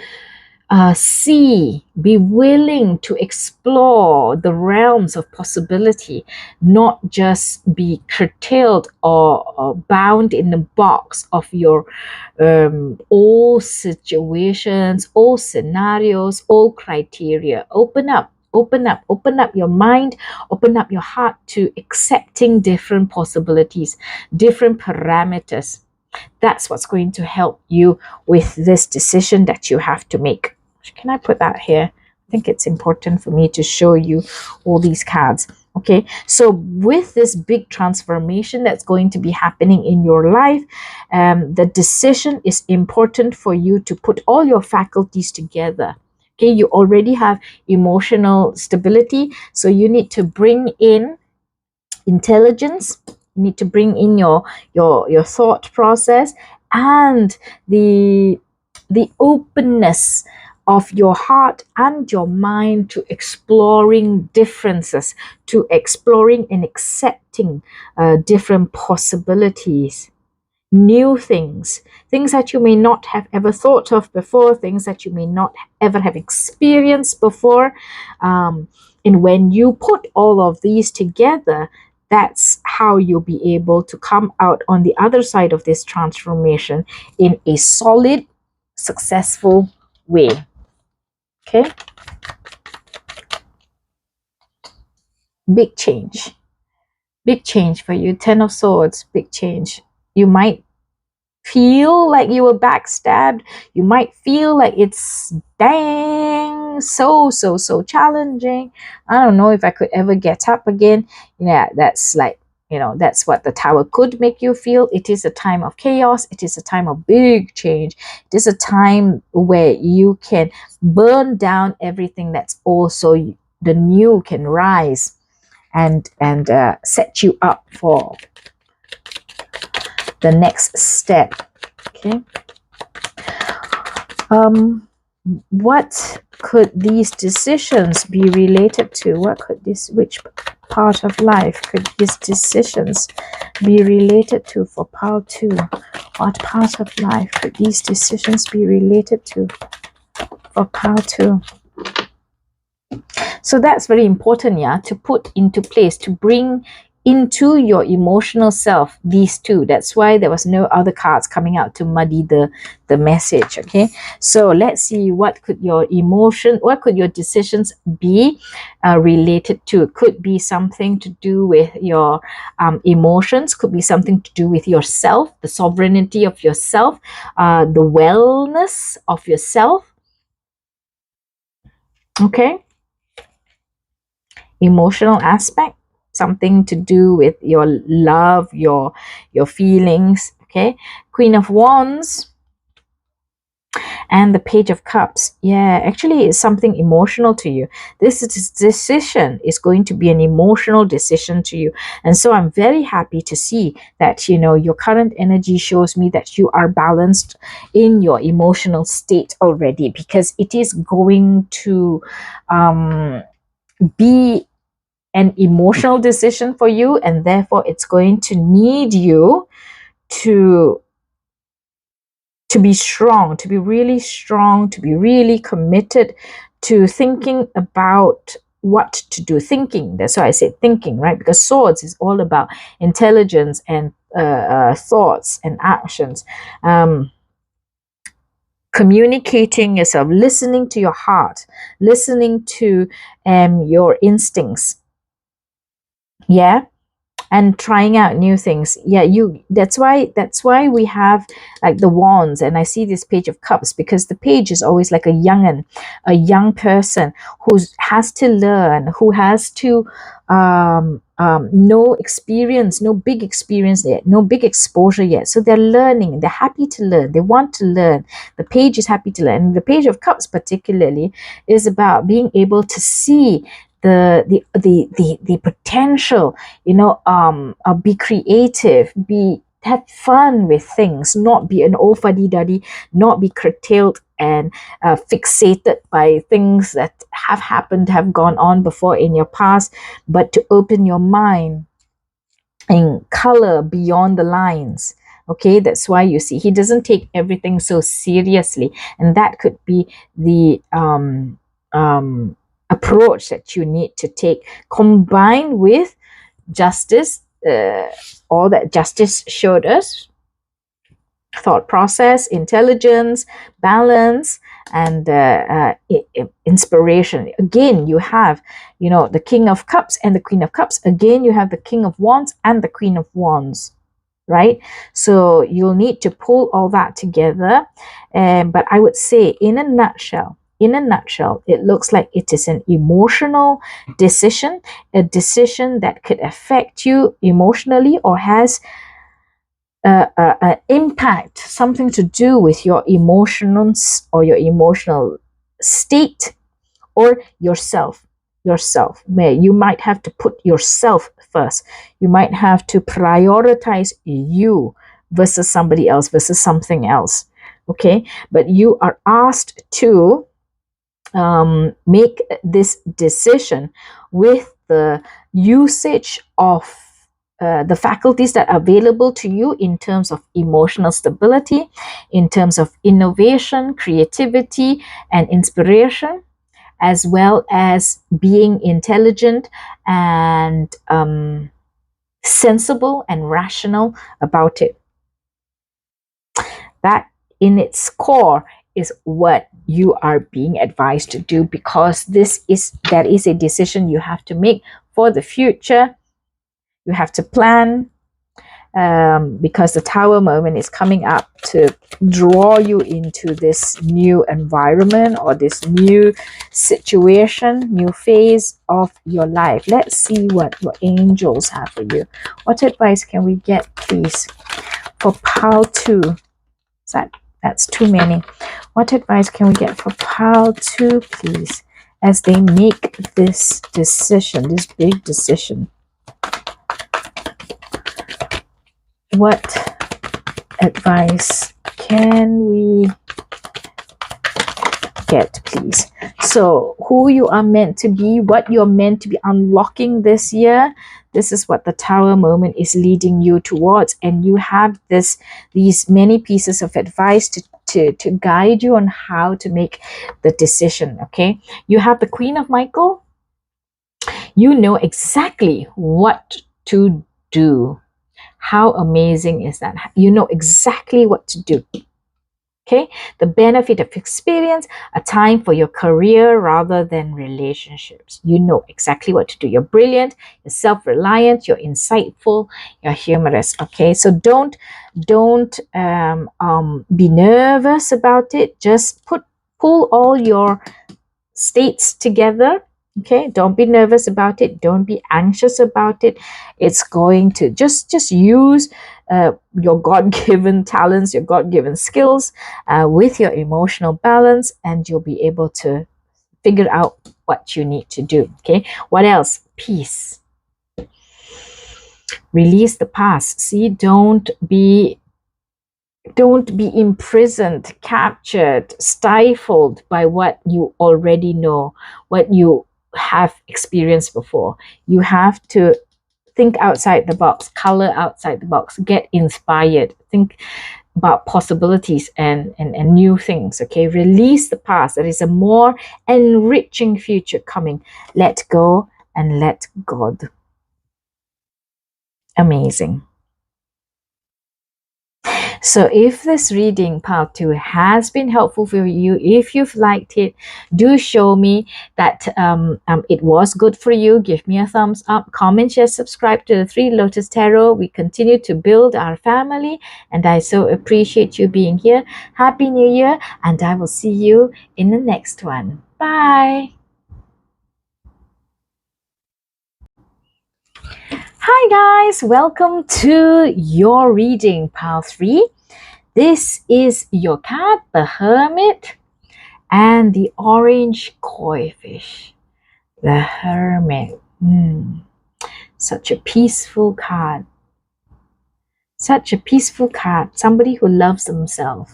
be willing to explore the realms of possibility, not just be curtailed or bound in the box of your old situations, old scenarios, old criteria. Open up your mind, open up your heart to accepting different possibilities, different parameters. That's what's going to help you with this decision that you have to make. Can I put that here? I think it's important for me to show you all these cards. Okay, so with this big transformation that's going to be happening in your life, the decision is important for you to put all your faculties together. Okay, you already have emotional stability, so you need to bring in intelligence. You need to bring in your thought process and the openness of your heart and your mind to exploring differences, to exploring and accepting different possibilities, new things that you may not have ever thought of before, things that you may not ever have experienced before. And when you put all of these together, that's how you'll be able to come out on the other side of this transformation in a solid, successful way. Okay? Big change. Big change for you. 10 of Swords, big change. You might feel like you were backstabbed. You might feel like it's so challenging. I don't know if I could ever get up again. That's like, that's what the Tower could make you feel. It is a time of chaos. It is a time of big change. It is a time where you can burn down everything that's also the new can rise and set you up for the next step. Okay. What could these decisions be related to? Which part of life could these decisions be related to for pile 2? What part of life could these decisions be related to for pile 2? So that's very important, yeah, to put into place, to bring into your emotional self these two. That's why there was no other cards coming out to muddy the message. Okay, so let's see, what could your decisions be related to? It could be something to do with your emotions, could be something to do with yourself, the sovereignty of yourself, the wellness of yourself. Okay, emotional aspect, something to do with your love, your feelings. Okay, Queen of Wands and the Page of Cups. Yeah, actually it's something emotional to you. This decision is going to be an emotional decision to you, and so I'm very happy to see that your current energy shows me that you are balanced in your emotional state already, because it is going to be an emotional decision for you, and therefore it's going to need you to be strong, to be really strong, to be really committed to thinking about what to do. Thinking, that's why I say thinking, right? Because Swords is all about intelligence and thoughts and actions. Communicating yourself, listening to your heart, listening to your instincts. Yeah, and trying out new things. Yeah, that's why we have like the Wands, and I see this Page of Cups, because the page is always like a young person who has to learn, who has to no experience, no big experience yet, no big exposure yet. So they're learning, they're happy to learn, they want to learn. The page is happy to learn. And the Page of Cups particularly is about being able to see the potential, be creative, be have fun with things, not be an old fuddy-duddy, not be curtailed and fixated by things that have happened, have gone on before in your past, but to open your mind and color beyond the lines. Okay, that's why you see he doesn't take everything so seriously, and that could be the approach that you need to take, combined with justice, all that justice showed us: thought process, intelligence, balance, and inspiration. Again, you have, the King of Cups and the Queen of Cups. Again, you have the King of Wands and the Queen of Wands, right? So you'll need to pull all that together. But I would say, in a nutshell, it looks like it is an emotional decision, a decision that could affect you emotionally, or has impact, something to do with your emotions or your emotional state, or yourself. You might have to put yourself first. You might have to prioritize you versus somebody else, versus something else. Okay, but you are asked to make this decision with the usage of the faculties that are available to you, in terms of emotional stability, in terms of innovation, creativity, and inspiration, as well as being intelligent and sensible and rational about it. That, in its core, is what you are being advised to do, because that is a decision you have to make for the future. You have to plan, because the Tower moment is coming up to draw you into this new environment, or this new situation, new phase of your life. Let's see what your angels have for you. What advice can we get, please, for pile 2? That's too many. What advice can we get for pile 2, please, as they make this decision, this big decision? What advice can we get, please? So, who you are meant to be, what you're meant to be unlocking this year, this is what the Tower moment is leading you towards. And you have these many pieces of advice to guide you on how to make the decision. Okay, you have the Queen of Michael. You know exactly what to do. How amazing is that? You know exactly what to do. Okay, the benefit of experience, a time for your career rather than relationships. You know exactly what to do. You're brilliant, you're self-reliant, you're insightful, you're humorous. Okay, so don't be nervous about it. Just pull all your states together. Okay, don't be nervous about it. Don't be anxious about it. It's going to just use your God-given talents, your God-given skills with your emotional balance, and you'll be able to figure out what you need to do. Okay, what else? Peace. Release the past. See, don't be imprisoned, captured, stifled by what you already know, what you have experienced before. You have to think outside the box, color outside the box, get inspired, think about possibilities and new things. Okay, release the past. There is a more enriching future coming. Let go and let God. Amazing. So if this reading, part 2, has been helpful for you, if you've liked it, do show me that it was good for you. Give me a thumbs up, comment, share, subscribe to the 3 Lotus Tarot. We continue to build our family, and I so appreciate you being here. Happy New Year, and I will see you in the next one. Bye. Hi guys, welcome to your reading, pile 3. This is your card, the Hermit, and the orange koi fish. The Hermit. Such a peaceful card. Such a peaceful card. Somebody who loves themselves,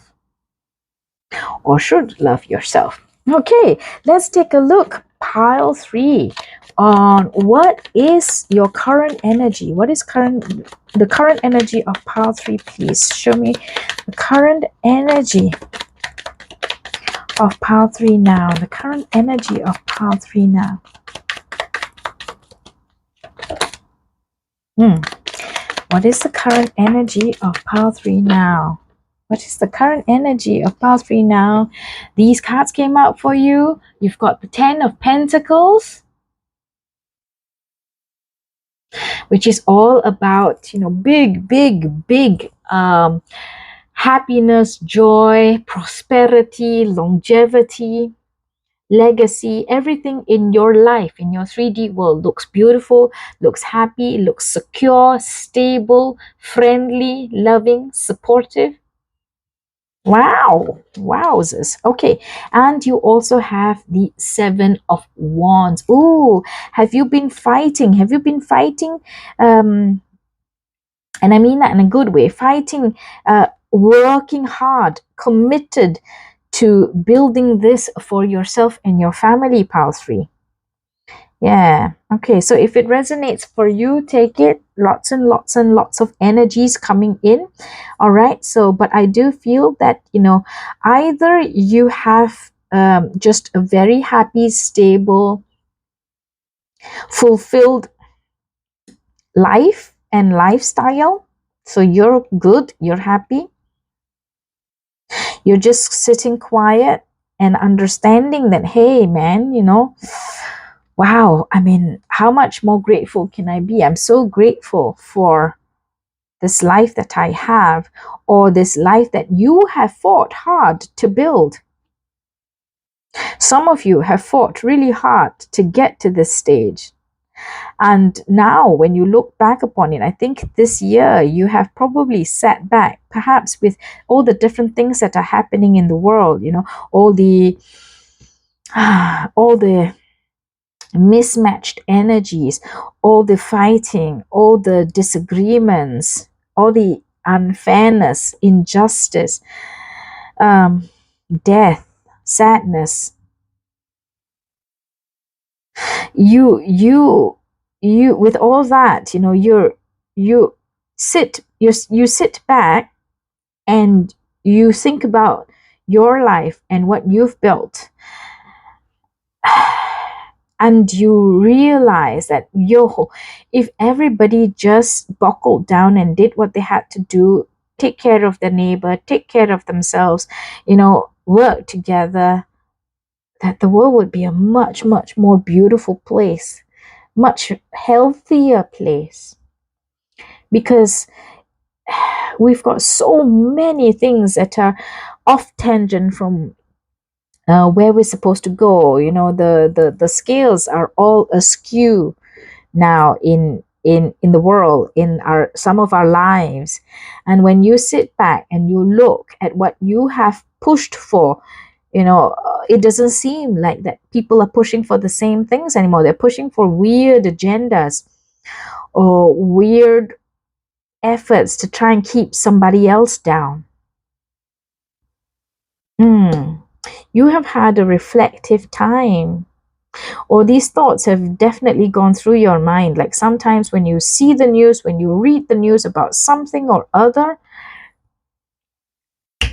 or should love yourself. Okay, let's take a look. Pile 3 on what is your current energy. What is the current energy of pile 3? Please show me the current energy of pile 3 now. The current energy of pile 3 now. What is the current energy of pile 3 now? What is the current energy of pile 3 now? These cards came out for you. You've got the 10 of Pentacles, which is all about, you know, big happiness, joy, prosperity, longevity, legacy. Everything in your life, in your 3D world, looks beautiful, looks happy, looks secure, stable, friendly, loving, supportive. Wow, wowzers. Okay, and you also have the 7 of Wands. Ooh, have you been fighting? Have you been fighting? And I mean that in a good way. Fighting, working hard, committed to building this for yourself and your family, pile 3. Yeah, okay, so if it resonates for you, take it. Lots and lots and lots of energies coming in. All right, so but I do feel that, you know, either you have just a very happy, stable, fulfilled life and lifestyle, so you're good, you're happy, you're just sitting quiet and understanding that, hey man, you know, wow, I mean, how much more grateful can I be? I'm so grateful for this life that I have, or this life that you have fought hard to build. Some of you have fought really hard to get to this stage. And now when you look back upon it, I think this year you have probably sat back, perhaps with all the different things that are happening in the world, you know, all the mismatched energies, all the fighting, all the disagreements, all the unfairness, injustice, death, sadness. You with all that, you know, you sit back and you think about your life and what you've built. And you realize that, if everybody just buckled down and did what they had to do, take care of their neighbor, take care of themselves, you know, work together, that the world would be a much, much more beautiful place, much healthier place. Because we've got so many things that are off tangent from where we're supposed to go. You know, the scales are all askew now in the world, in some of our lives. And when you sit back and you look at what you have pushed for, you know, it doesn't seem like that people are pushing for the same things anymore. They're pushing for weird agendas or weird efforts to try and keep somebody else down. You have had a reflective time, or these thoughts have definitely gone through your mind. Like sometimes when you see the news, when you read the news about something or other,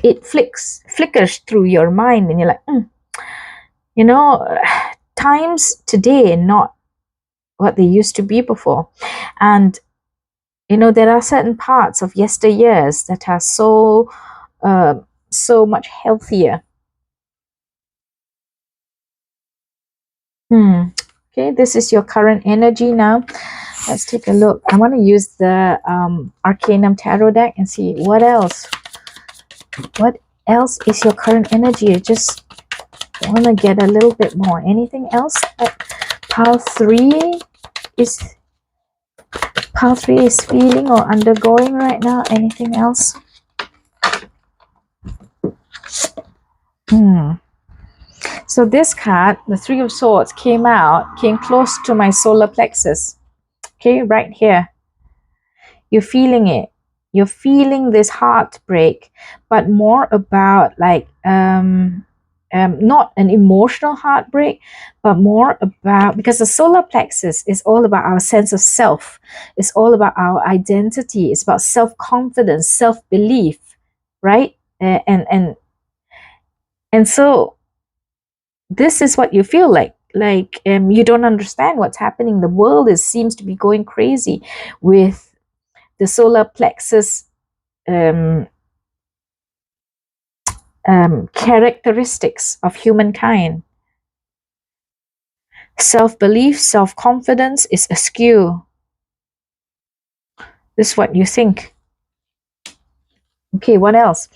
it flickers through your mind, and you're like, you know, times today not what they used to be before. And you know, there are certain parts of yesteryears that are so much healthier. Okay, this is your current energy now. Let's take a look. I want to use the Arcanum Tarot deck and see what else is your current energy. I just want to get a little bit more. Anything else that pile 3 is feeling or undergoing right now? Anything else? So this card, the 3 of Swords, came close to my solar plexus. Okay, right here. You're feeling it. You're feeling this heartbreak, but more about like not an emotional heartbreak, but more about, because the solar plexus is all about our sense of self. It's all about our identity. It's about self-confidence, self-belief, right? And so this is what you feel like you don't understand what's happening. The world seems to be going crazy with the solar plexus characteristics of humankind. Self-belief, self-confidence is askew. This is what you think. Okay, what else?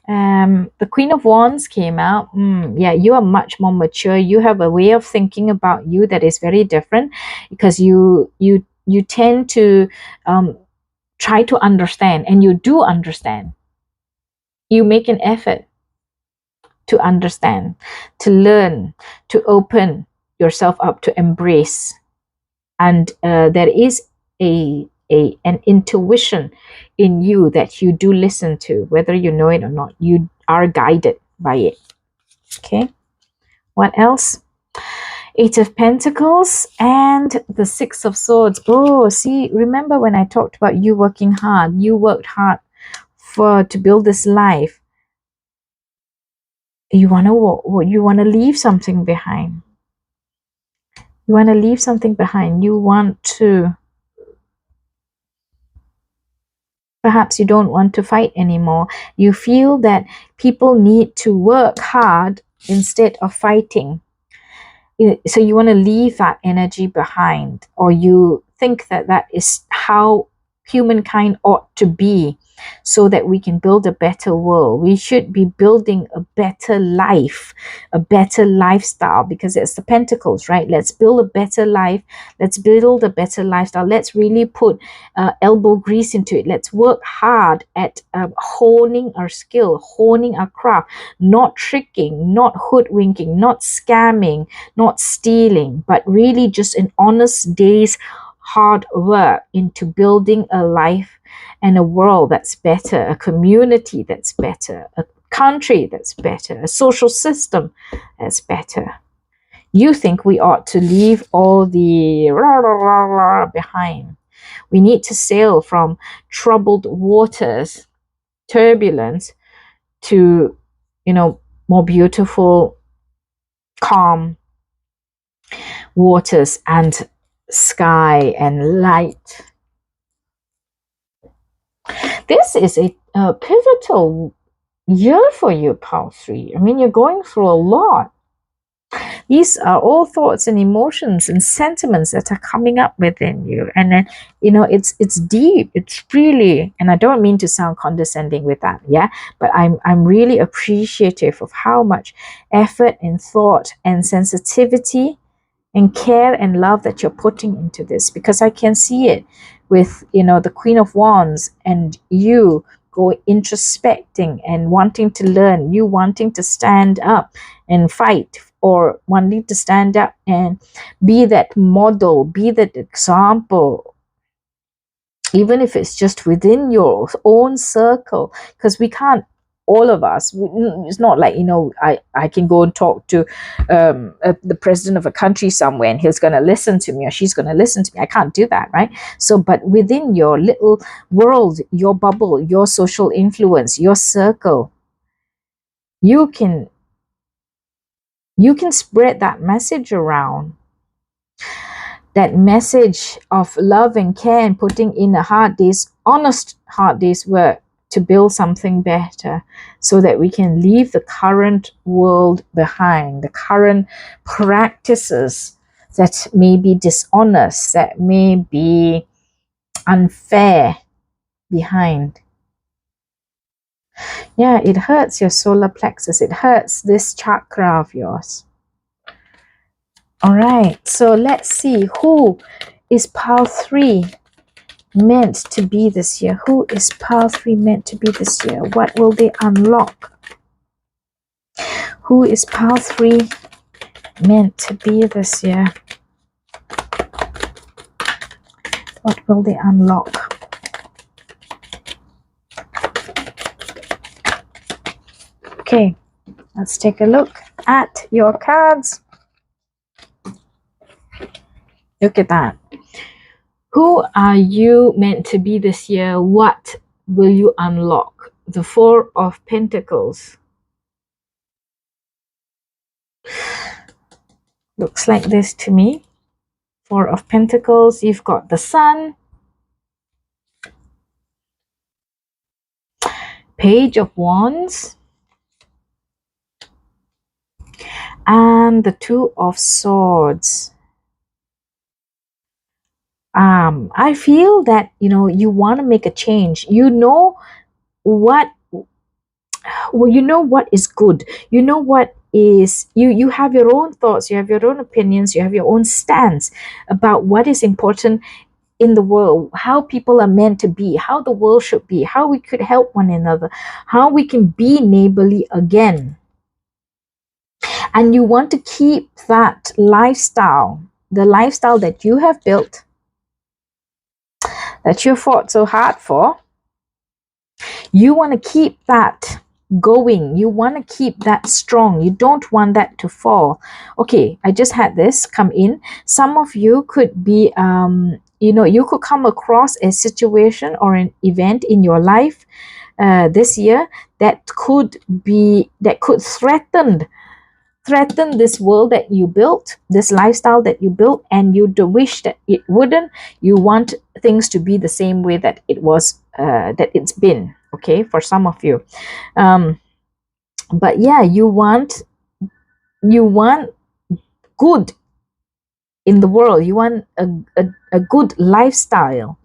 The Queen of Wands came out. Yeah, you are much more mature. You have a way of thinking about you that is very different, because you tend to try to understand, and you do understand. You make an effort to understand, to learn, to open yourself up, to embrace. And there is an intuition in you that you do listen to, whether you know it or not. You are guided by it. Okay, what else? Eight of Pentacles and the Six of Swords. Oh, see, remember when I talked about you working hard? You worked hard to build this life. You want to leave something behind. You want to leave something behind. You want to, perhaps you don't want to fight anymore. You feel that people need to work hard instead of fighting. So you want to leave that energy behind, or you think that that is how humankind ought to be, so that we can build a better world. We should be building a better life, a better lifestyle, because it's the Pentacles, right? Let's build a better life. Let's build a better lifestyle. Let's really put elbow grease into it. Let's work hard at honing our skill, honing our craft, not tricking, not hoodwinking, not scamming, not stealing, but really just an honest day's hard work into building a life and a world that's better, a community that's better, a country that's better, a social system that's better. You think we ought to leave all the rah, rah, rah, rah behind. We need to sail from troubled waters, turbulence, to, more beautiful, calm waters and sky and light. This is a pivotal year for you, Pile 3. I mean, you're going through a lot. These are all thoughts and emotions and sentiments that are coming up within you. And then, it's deep. It's really, and I don't mean to sound condescending with that, yeah? But I'm really appreciative of how much effort and thought and sensitivity and care and love that you're putting into this, because I can see it with, the Queen of Wands, and you go introspecting and wanting to learn, you wanting to stand up and fight, or wanting to stand up and be that model, be that example, even if it's just within your own circle, because we can't, all of us, it's not like, I can go and talk to the president of a country somewhere and he's going to listen to me, or she's going to listen to me. I can't do that, right? So, but within your little world, your bubble, your social influence, your circle, you can spread that message around. That message of love and care, and putting in a honest hard day's work to build something better, so that we can leave the current world behind, the current practices that may be dishonest, that may be unfair behind. Yeah, it hurts your solar plexus. It hurts this chakra of yours. All right, so let's see, who is Pile 3 meant to be this year? Who is Pile 3 meant to be this year? What will they unlock? Who is Pile 3 meant to be this year? What will they unlock? Okay, let's take a look at your cards. Look at that. Who are you meant to be this year? What will you unlock? The Four of Pentacles. Looks like this to me. Four of Pentacles. You've got the Sun. Page of Wands. And the Two of Swords. I feel that, you want to make a change. You know what is good. You know what is, you have your own thoughts, you have your own opinions, you have your own stance about what is important in the world, how people are meant to be, how the world should be, how we could help one another, how we can be neighborly again. And you want to keep that lifestyle, the lifestyle that you have built, that you fought so hard for. You want to keep that going. You want to keep that strong. You don't want that to fall. Okay, I just had this come in. Some of you could be, you could come across a situation or an event in your life this year that could threaten this world that you built, this lifestyle that you built, and you do wish that it wouldn't. You want things to be the same way that it was, that it's been. Okay, for some of you, but yeah, you want good in the world. You want a good lifestyle.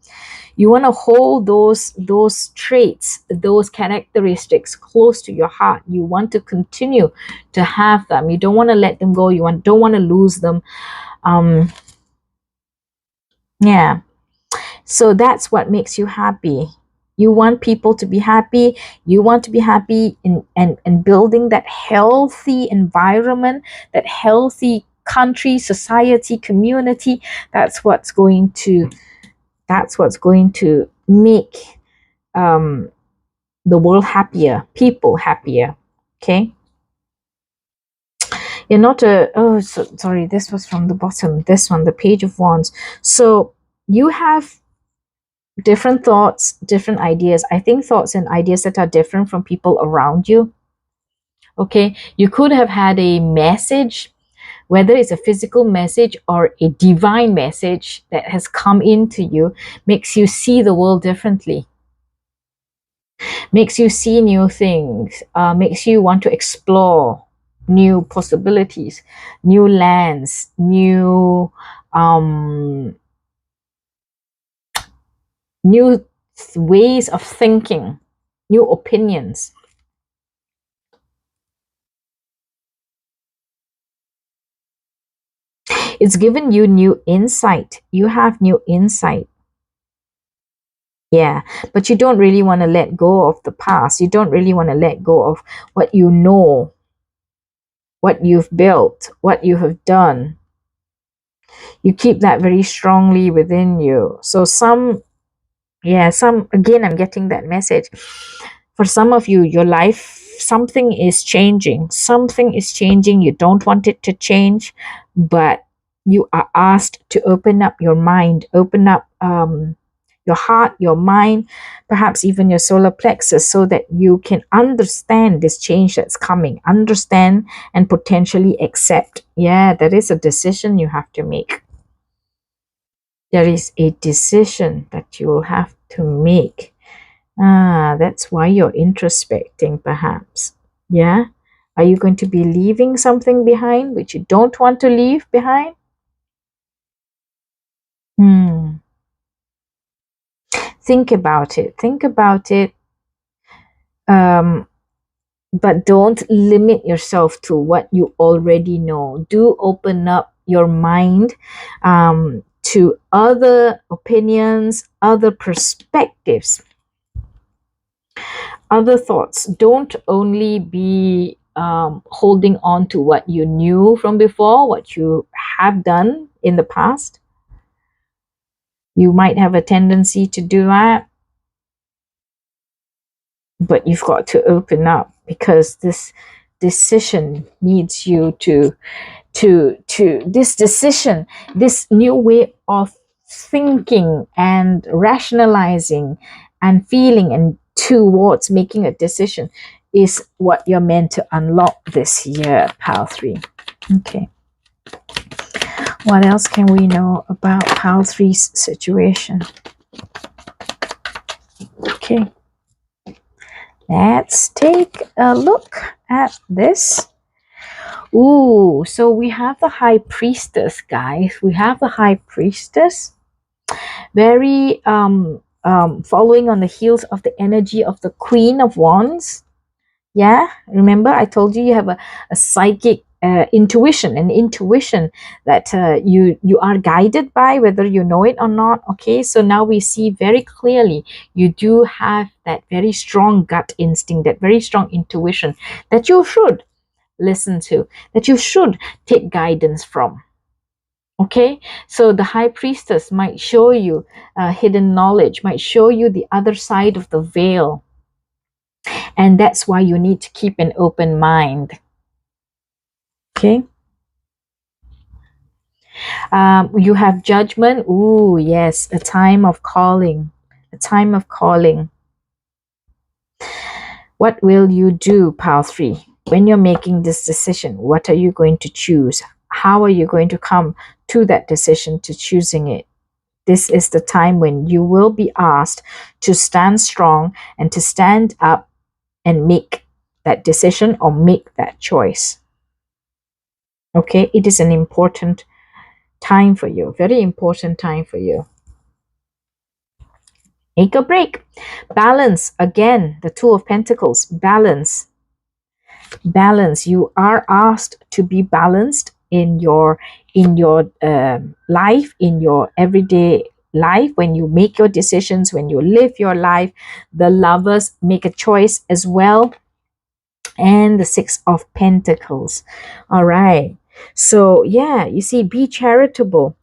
You want to hold those traits, those characteristics close to your heart. You want to continue to have them. You don't want to let them go. Don't want to lose them. Yeah. So that's what makes you happy. You want people to be happy. You want to be happy in building that healthy environment, that healthy country, society, community. That's what's going to make the world happier, people happier. Okay. You're not sorry, this was from the bottom. This one, the Page of Wands. So you have different thoughts, different ideas. I think thoughts and ideas that are different from people around you. Okay, you could have had a message, whether it's a physical message or a divine message that has come into you, makes you see the world differently, makes you see new things, makes you want to explore new possibilities, new lands, new ways of thinking, new opinions. It's given you new insight. You have new insight. Yeah, but you don't really want to let go of the past. You don't really want to let go of what you know, what you've built, what you have done. You keep that very strongly within you. So again, I'm getting that message. For some of you, your life, something is changing. Something is changing. You don't want it to change, but you are asked to open up your mind, open up your heart, your mind, perhaps even your solar plexus, so that you can understand this change that's coming, understand and potentially accept. Yeah, there is a decision you have to make. There is a decision that you will have to make. That's why you're introspecting, perhaps. Yeah. Are you going to be leaving something behind which you don't want to leave behind? Think about it. But don't limit yourself to what you already know. Do open up your mind to other opinions, other perspectives, other thoughts. Don't only be holding on to what you knew from before, what you have done in the past. You might have a tendency to do that, but you've got to open up. because this decision needs you to this decision, this new way of thinking and rationalizing and feeling and towards making a decision is what you're meant to unlock this year, pile 3. Okay, what else can we know about pile 3's situation? Okay, let's take a look at this. Ooh, so we have the High Priestess, guys. We have the High Priestess. Very following on the heels of the energy of the Queen of Wands. Yeah, remember I told you you have a psychic intuition, an intuition that you are guided by, whether you know it or not. Okay, so now we see very clearly you do have that very strong gut instinct, that very strong intuition that you should listen to, that you should take guidance from. Okay, so the High Priestess might show you hidden knowledge, might show you the other side of the veil, and that's why you need to keep an open mind. Okay, you have Judgment. Ooh, yes, a time of calling, a time of calling. What will you do, pile 3? When you're making this decision, what are you going to choose? How are you going to come to that decision, to choosing it? This is the time when you will be asked to stand strong and to stand up and make that decision or make that choice. Okay, it is an important time for you, very important time for you. Make a break. Balance, again, the Two of Pentacles, balance. Balance. You are asked to be balanced in your life, in your everyday life, when you make your decisions, when you live your life. The Lovers make a choice as well, and the Six of Pentacles. All right, so yeah, you see, be charitable.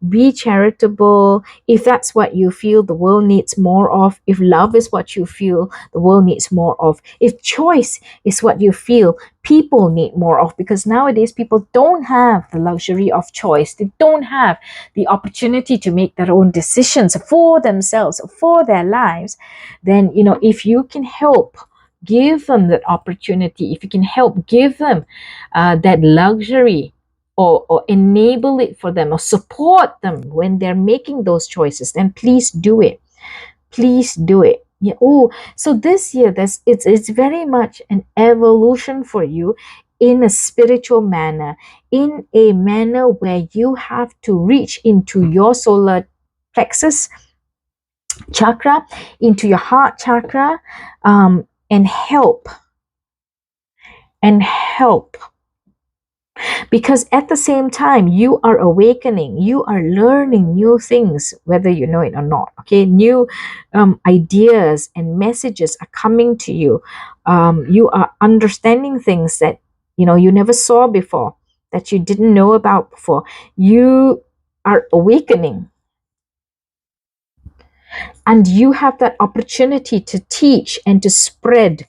Be charitable if that's what you feel the world needs more of. If love is what you feel the world needs more of. If choice is what you feel people need more of, because nowadays people don't have the luxury of choice. They don't have the opportunity to make their own decisions for themselves, for their lives. Then, you know, if you can help give them that opportunity, if you can help give them that luxury, or enable it for them, or support them when they're making those choices, then please do it. Please do it. Yeah. Oh, so this year it's very much an evolution for you in a spiritual manner, in a manner where you have to reach into your solar plexus chakra, into your heart chakra, and help. Because at the same time you are awakening, you are learning new things, whether you know it or not. Okay, new ideas and messages are coming to you. You are understanding things that you never saw before, that you didn't know about before. You are awakening, and you have that opportunity to teach and to spread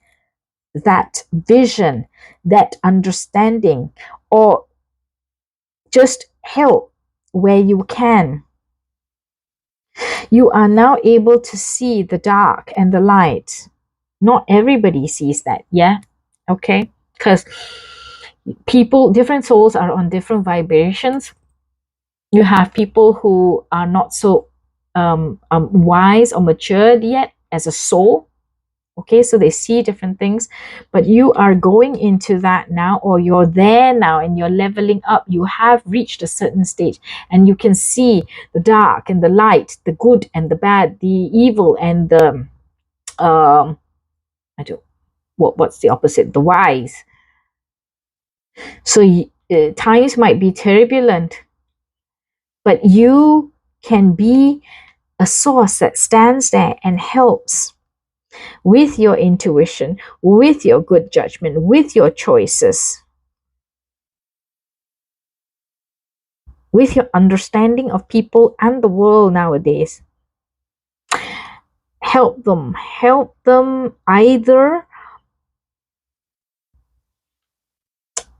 that vision, that understanding, or just help where you can. You are now able to see the dark and the light. Not everybody sees that, yeah? Okay? Because people, different souls are on different vibrations. You have people who are not so wise or matured yet as a soul. Okay, so they see different things, but you are going into that now, or you're there now and you're leveling up. You have reached a certain stage and you can see the dark and the light, the good and the bad, the evil and the what's the opposite, the wise. So times might be turbulent, but you can be a source that stands there and helps with your intuition, with your good judgment, with your choices, with your understanding of people and the world nowadays. Help them either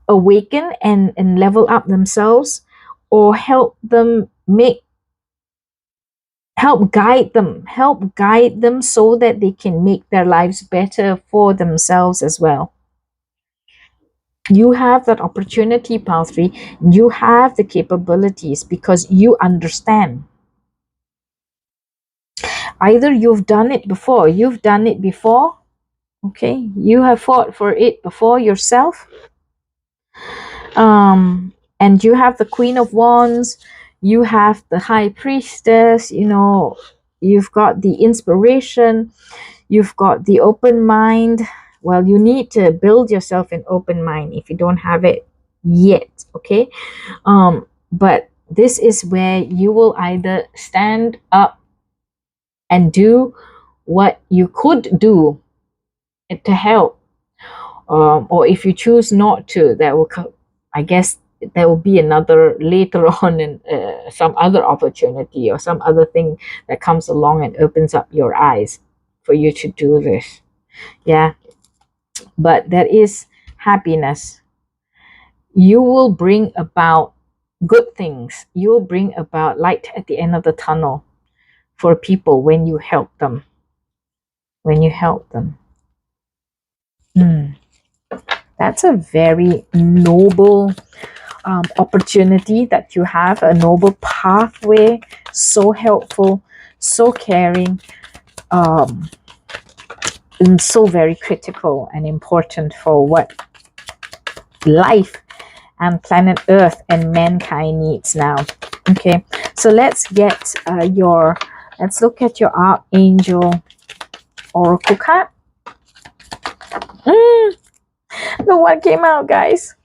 awaken and level up themselves, or help guide them so that they can make their lives better for themselves as well. You have that opportunity, Pal 3. You have the capabilities because you understand. Either you've done it before, okay, you have fought for it before yourself, and you have the Queen of Wands, you have the High Priestess, you've got the inspiration, you've got the open mind. Well, you need to build yourself an open mind if you don't have it yet, okay? But this is where you will either stand up and do what you could do to help, or if you choose not to, I guess there will be another later on, in some other opportunity or some other thing that comes along and opens up your eyes for you to do this. Yeah, but there is happiness. You will bring about good things. You will bring about light at the end of the tunnel for people when you help them. That's a very noble opportunity that you have, a noble pathway, so helpful, so caring, and so very critical and important for what life and planet Earth and mankind needs now. Okay, so let's look at your Archangel Oracle card. The one came out, guys.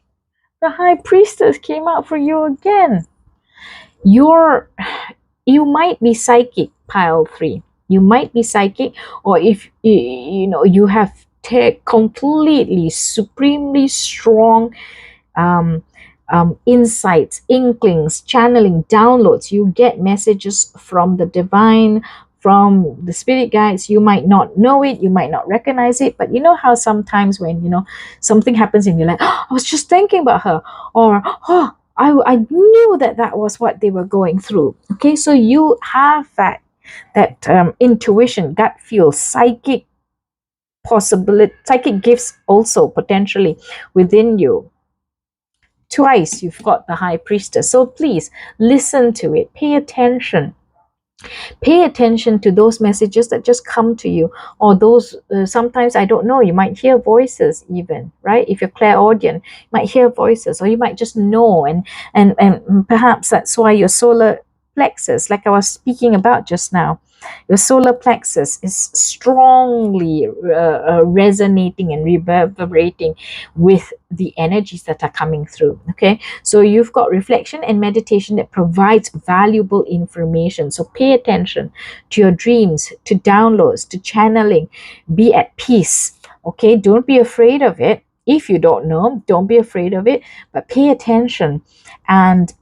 The High Priestess came out for you again. You might be psychic, Pile 3. You might be psychic, or if you have completely, supremely strong insights, inklings, channeling, downloads. You get messages from the divine, from the spirit guides. You might not know it, you might not recognize it, but you know how sometimes when something happens and you're like, oh, I was just thinking about her, or I knew that was what they were going through. Okay, so you have that intuition, gut feel, psychic gifts also potentially within you. Twice you've got the High Priestess, so please listen to it, pay attention to those messages that just come to you, or those sometimes, I don't know, you might hear voices even, right? If you're clairaudient, you might hear voices, or you might just know, and perhaps that's why your solar plexus, like I was speaking about just now, your solar plexus is strongly resonating and reverberating with the energies that are coming through. Okay, so you've got reflection and meditation that provides valuable information. So pay attention to your dreams, to downloads, to channeling. Be at peace. Okay, don't be afraid of it. If you don't know, don't be afraid of it, but pay attention and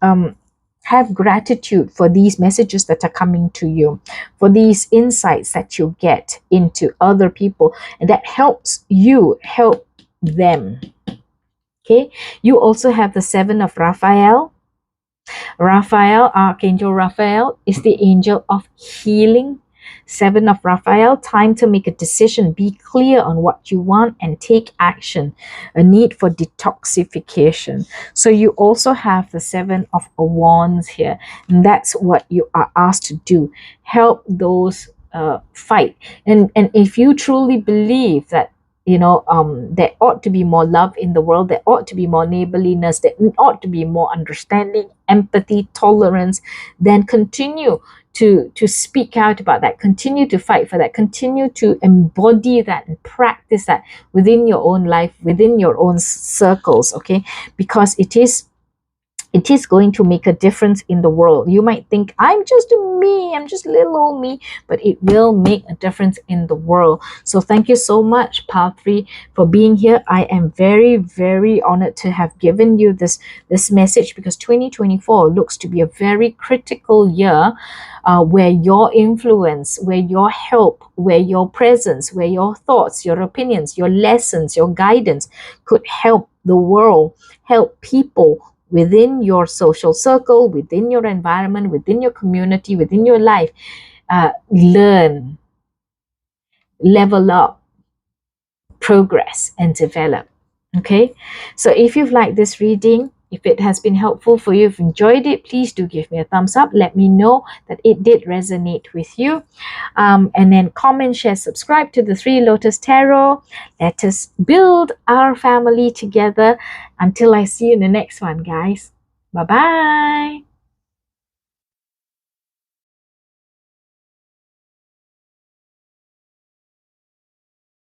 have gratitude for these messages that are coming to you, for these insights that you get into other people, and that helps you help them. Okay, you also have the 7 of Raphael. Archangel Raphael is the angel of healing. 7 of Raphael, time to make a decision, be clear on what you want and take action, a need for detoxification. So you also have the 7 of Wands here, and that's what you are asked to do, help those fight. And if you truly believe that there ought to be more love in the world, there ought to be more neighborliness, there ought to be more understanding, empathy, tolerance, then continue to speak out about that, continue to fight for that, continue to embody that and practice that within your own life, within your own circles, okay? Because it is going to make a difference in the world. You might think, I'm just little old me, but it will make a difference in the world. So thank you so much, Pal 3, for being here. I am very, very honored to have given you this message, because 2024 looks to be a very critical year, where your influence, where your help, where your presence, where your thoughts, your opinions, your lessons, your guidance could help the world, help people within your social circle, within your environment, within your community, within your life, learn, level up, progress, and develop. Okay, so if you've liked this reading, if it has been helpful for you, if you enjoyed it, please do give me a thumbs up. Let me know that it did resonate with you. And then comment, share, subscribe to the Three Lotus Tarot. Let us build our family together. Until I see you in the next one, guys. Bye-bye.